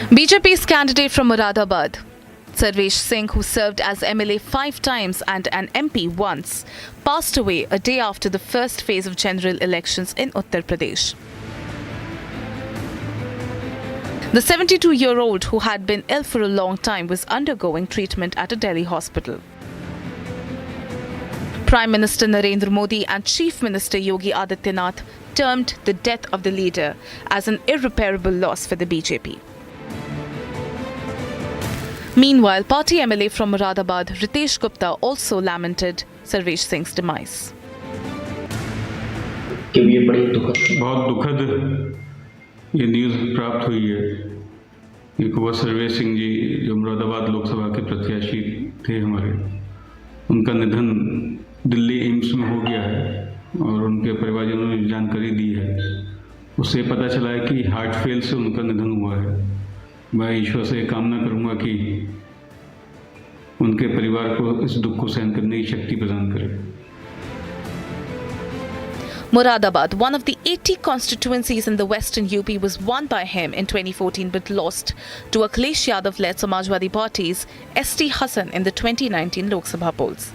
BJP's candidate from Moradabad, Sarvesh Singh, who served as MLA 5 times and an MP once, passed away a day after the first phase of general elections in Uttar Pradesh. The 72-year-old, who had been ill for a long time, was undergoing treatment at a Delhi hospital. Prime Minister Narendra Modi and Chief Minister Yogi Adityanath termed the death of the leader as an irreparable loss for the BJP. Meanwhile, party MLA from Moradabad, Ritesh Gupta, also lamented Sarvesh Singh's demise. बहुत दुखद ये news प्राप्त हुई है कि कुंवर सर्वेश सिंह जी जो मुरादाबाद लोकसभा के प्रत्याशी थे हमारे, उनका निधन दिल्ली एम्स में हो गया है और उनके परिवारजनों ने जानकारी दी है। उससे पता चला है कि हार्ट फेल से उनका निधन हुआ है। मैं ईश्वर से कामना करूंगा कि उनके परिवार को इस दुख को सहन करने की शक्ति प्रदान करे। Moradabad, one of the 80 constituencies in the western UP, was won by him in 2014 but lost to Akhilesh Yadav-led Samajwadi Party's St. Hassan in the 2019 Lok Sabha polls.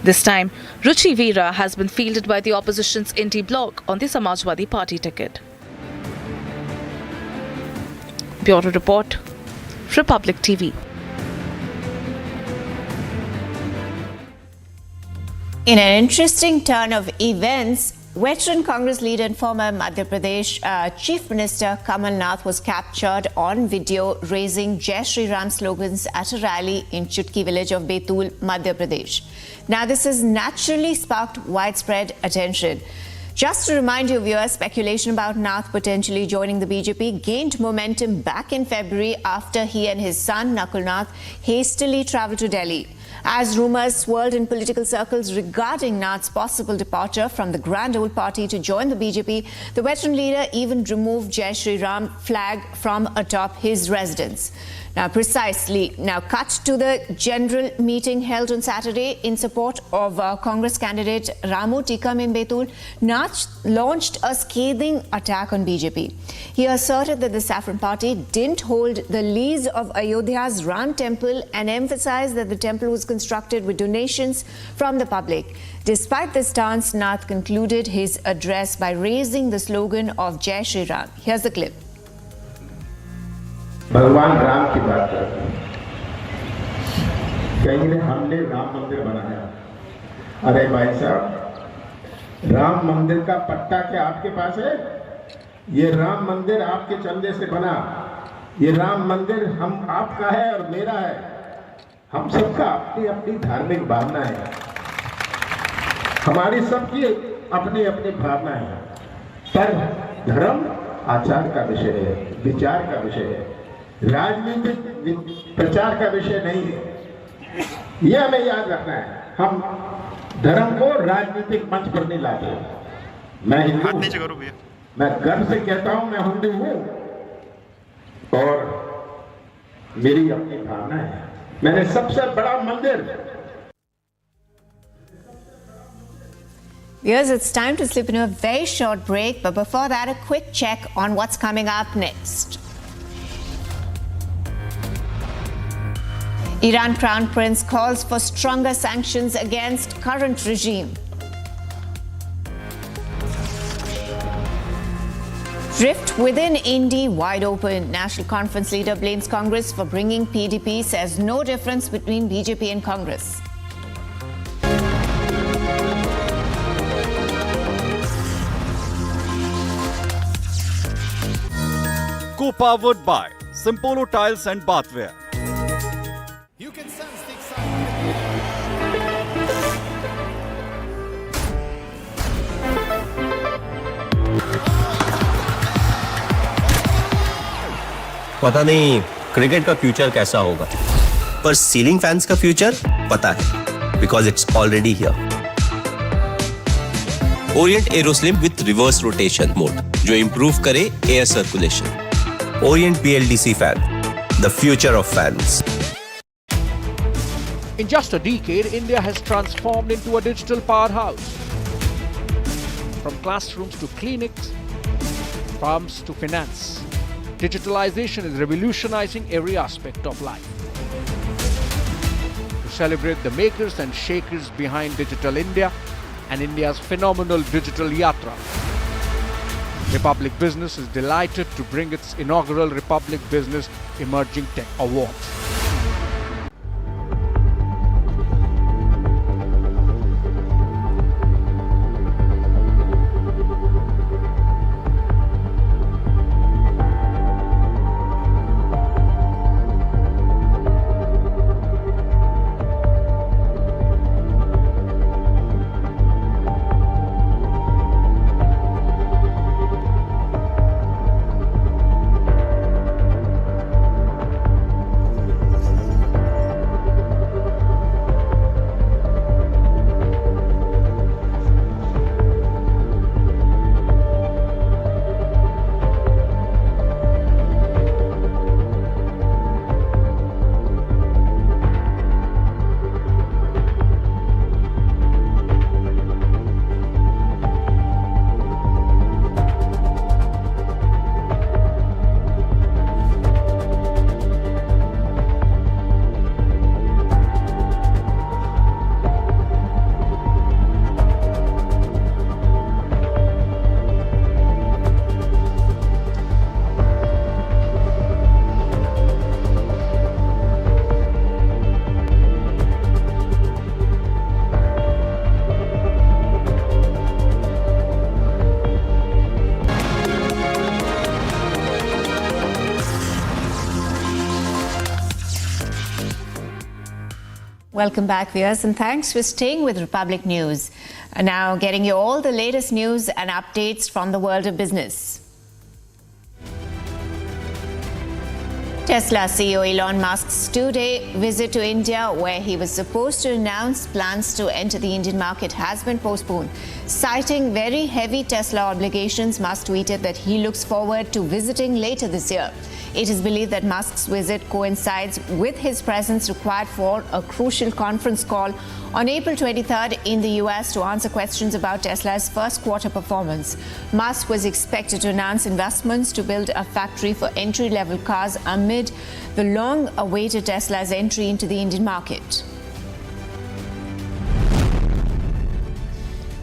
This time, Ruchi Veera has been fielded by the opposition's indie bloc on the Samajwadi Party ticket. Bureau Report, Republic TV. In an interesting turn of events, veteran Congress leader and former Madhya Pradesh Chief Minister Kamal Nath was captured on video raising J Shri Ram slogans at a rally in Chutki village of Betul, Madhya Pradesh. Now, this has naturally sparked widespread attention. Just to remind you viewers, speculation about Nath potentially joining the BJP gained momentum back in February after he and his son Nakul Nath hastily travelled to Delhi. As rumours swirled in political circles regarding Nath's possible departure from the Grand Old Party to join the BJP, the veteran leader even removed J Shri Ram flag from atop his residence. Now, cut to the general meeting held on Saturday in support of Congress candidate Ramu Tikam in Betul. Nath launched a scathing attack on BJP. He asserted that the Saffron Party didn't hold the lease of Ayodhya's Ram temple and emphasized that the temple was constructed with donations from the public. Despite this stance, Nath concluded his address by raising the slogan of J Shri Ram. Here's the clip. भगवान राम की बात करते हैं, कहेंगे हमने राम मंदिर बनाया। अरे भाई साहब, राम मंदिर का पट्टा क्या आपके पास है? ये राम मंदिर आपके चंदे से बना। ये राम मंदिर हम आपका है और मेरा है। हम सबका अपनी अपनी धार्मिक भावना है, हमारी सबकी अपनी अपनी भावना है, पर धर्म आचार का विषय है, विचार का विषय है, राजनीतिक प्रचार का विषय नहीं है। यह हमें याद रखना है। हम धर्म को राजनीतिक मंच पर नहीं लाते। मैं हिंदू, मैं गर्व से कहता हूं मैं हिंदू हूं और मेरी अपनी भावना है। मैंने सबसे बड़ा मंदिर। Viewers, it's time to slip into a very short break, but before that, a quick check on what's coming up next. Iran Crown Prince calls for stronger sanctions against current regime. Rift within Indy wide open. National Conference leader blames Congress for bringing PDP, says no difference between BJP and Congress. Co-powered by Simpolo Tiles and Bathware. You can sense the excitement. पता नहीं cricket का future कैसा होगा, पर ceiling fans का future पता है, because it's already here. Orient Aeroslim with reverse rotation mode जो इंप्रूव करे air circulation. Orient PLDC fan, the future of fans. In just a decade, India has transformed into a digital powerhouse. From classrooms to clinics, farms to finance, Digitalization is revolutionizing every aspect of life. To celebrate the makers and shakers behind Digital India and India's phenomenal digital yatra, Republic Business is delighted to bring its inaugural Republic Business Emerging Tech Awards. Welcome back, viewers, and thanks for staying with Republic News. Now getting you all the latest news and updates from the world of business. Tesla CEO Elon Musk's two-day visit to India, where he was supposed to announce plans to enter the Indian market, has been postponed. Citing very heavy Tesla obligations, Musk tweeted that he looks forward to visiting later this year. It is believed that Musk's visit coincides with his presence required for a crucial conference call on April 23rd in the US to answer questions about Tesla's first quarter performance. Musk was expected to announce investments to build a factory for entry-level cars amid the long-awaited Tesla's entry into the Indian market.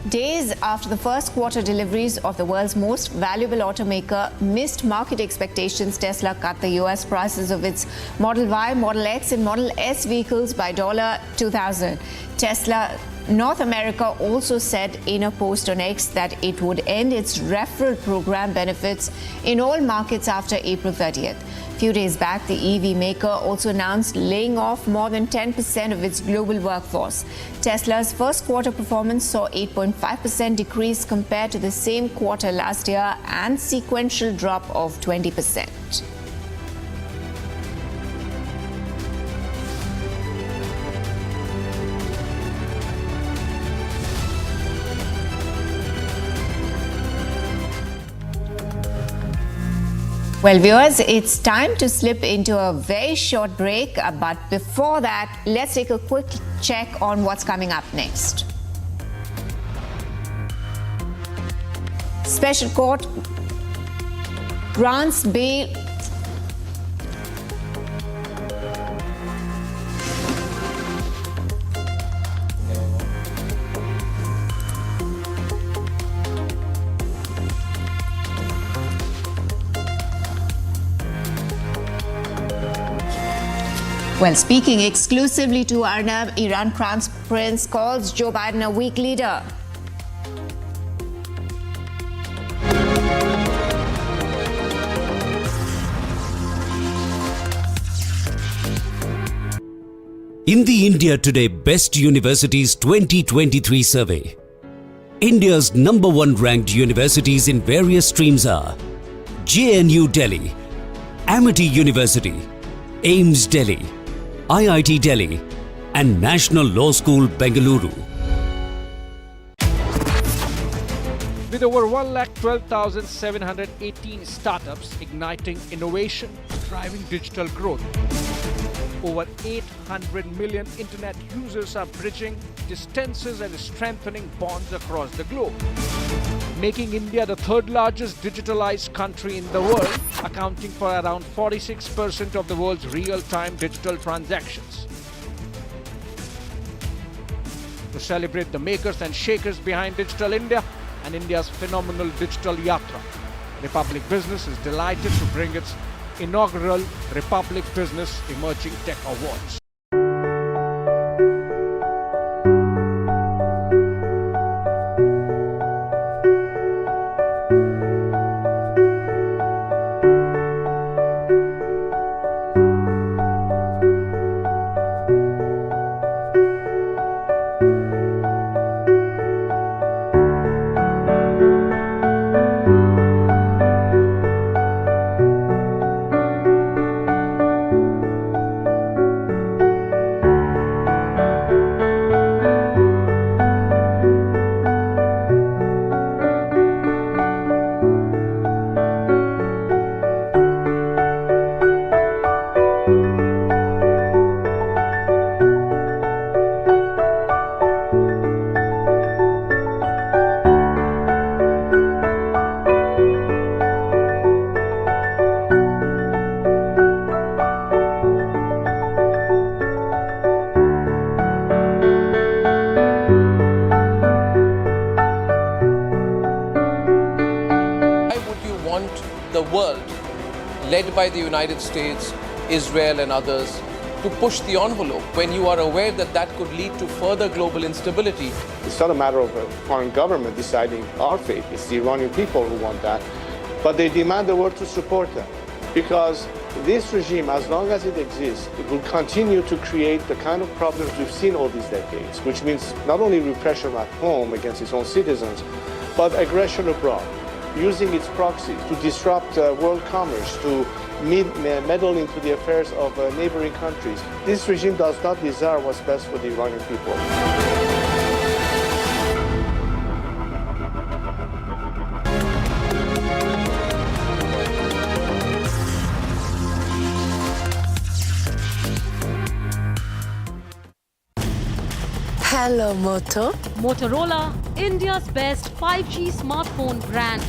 Days after the first quarter deliveries of the world's most valuable automaker missed market expectations, Tesla cut the US prices of its Model Y, Model X and Model S vehicles by $2,000. Tesla North America also said in a post on X that it would end its referral program benefits in all markets after April 30th. A few days back, the EV maker also announced laying off more than 10% of its global workforce. Tesla's first quarter performance saw 8.5% decrease compared to the same quarter last year and sequential drop of 20%. Well, viewers, it's time to slip into a very short break. But before that, let's take a quick check on what's coming up next. Special Court grants bail. Well, speaking exclusively to Arnab, Iran Crown Prince calls Joe Biden a weak leader. In the India Today Best Universities 2023 survey, India's #1 ranked universities in various streams are JNU Delhi, Amity University, AIMS Delhi, IIT Delhi and National Law School, Bengaluru. With over 1,12,718 startups igniting innovation, driving digital growth, Over 800 million internet users are bridging distances and strengthening bonds across the globe, making India the third largest digitalized country in the world, accounting for around 46% of the world's real-time digital transactions. To celebrate the makers and shakers behind Digital India and India's phenomenal digital yatra, Republic Business is delighted to bring its inaugural Republic Business Emerging Tech Awards. The world, led by the United States, Israel and others, to push the envelope when you are aware that that could lead to further global instability? It's not a matter of a foreign government deciding our fate. It's the Iranian people who want that. But they demand the world to support them. Because this regime, as long as it exists, it will continue to create the kind of problems we've seen all these decades, which means not only repression at home against its own citizens, but aggression abroad, using its proxies to disrupt world commerce, to meddle into the affairs of neighboring countries. This regime does not desire what's best for the Iranian people. Hello, Moto. Motorola, India's best 5G smartphone brand.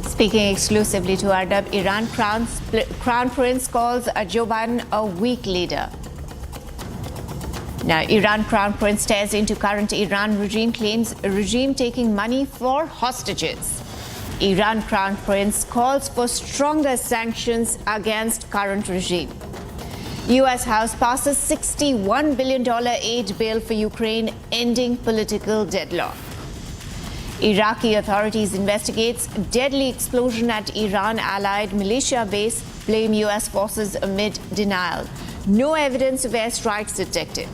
Speaking exclusively to Arab, Iran Crown Prince calls Joe Biden a weak leader. Now, Iran Crown Prince stares into current Iran regime, claims a regime taking money for hostages. Iran Crown Prince calls for stronger sanctions against current regime. U.S. House passes $61 billion aid bill for Ukraine, ending political deadlock. Iraqi authorities investigates deadly explosion at Iran-allied militia base, blame U.S. forces amid denial. No evidence of airstrikes detected.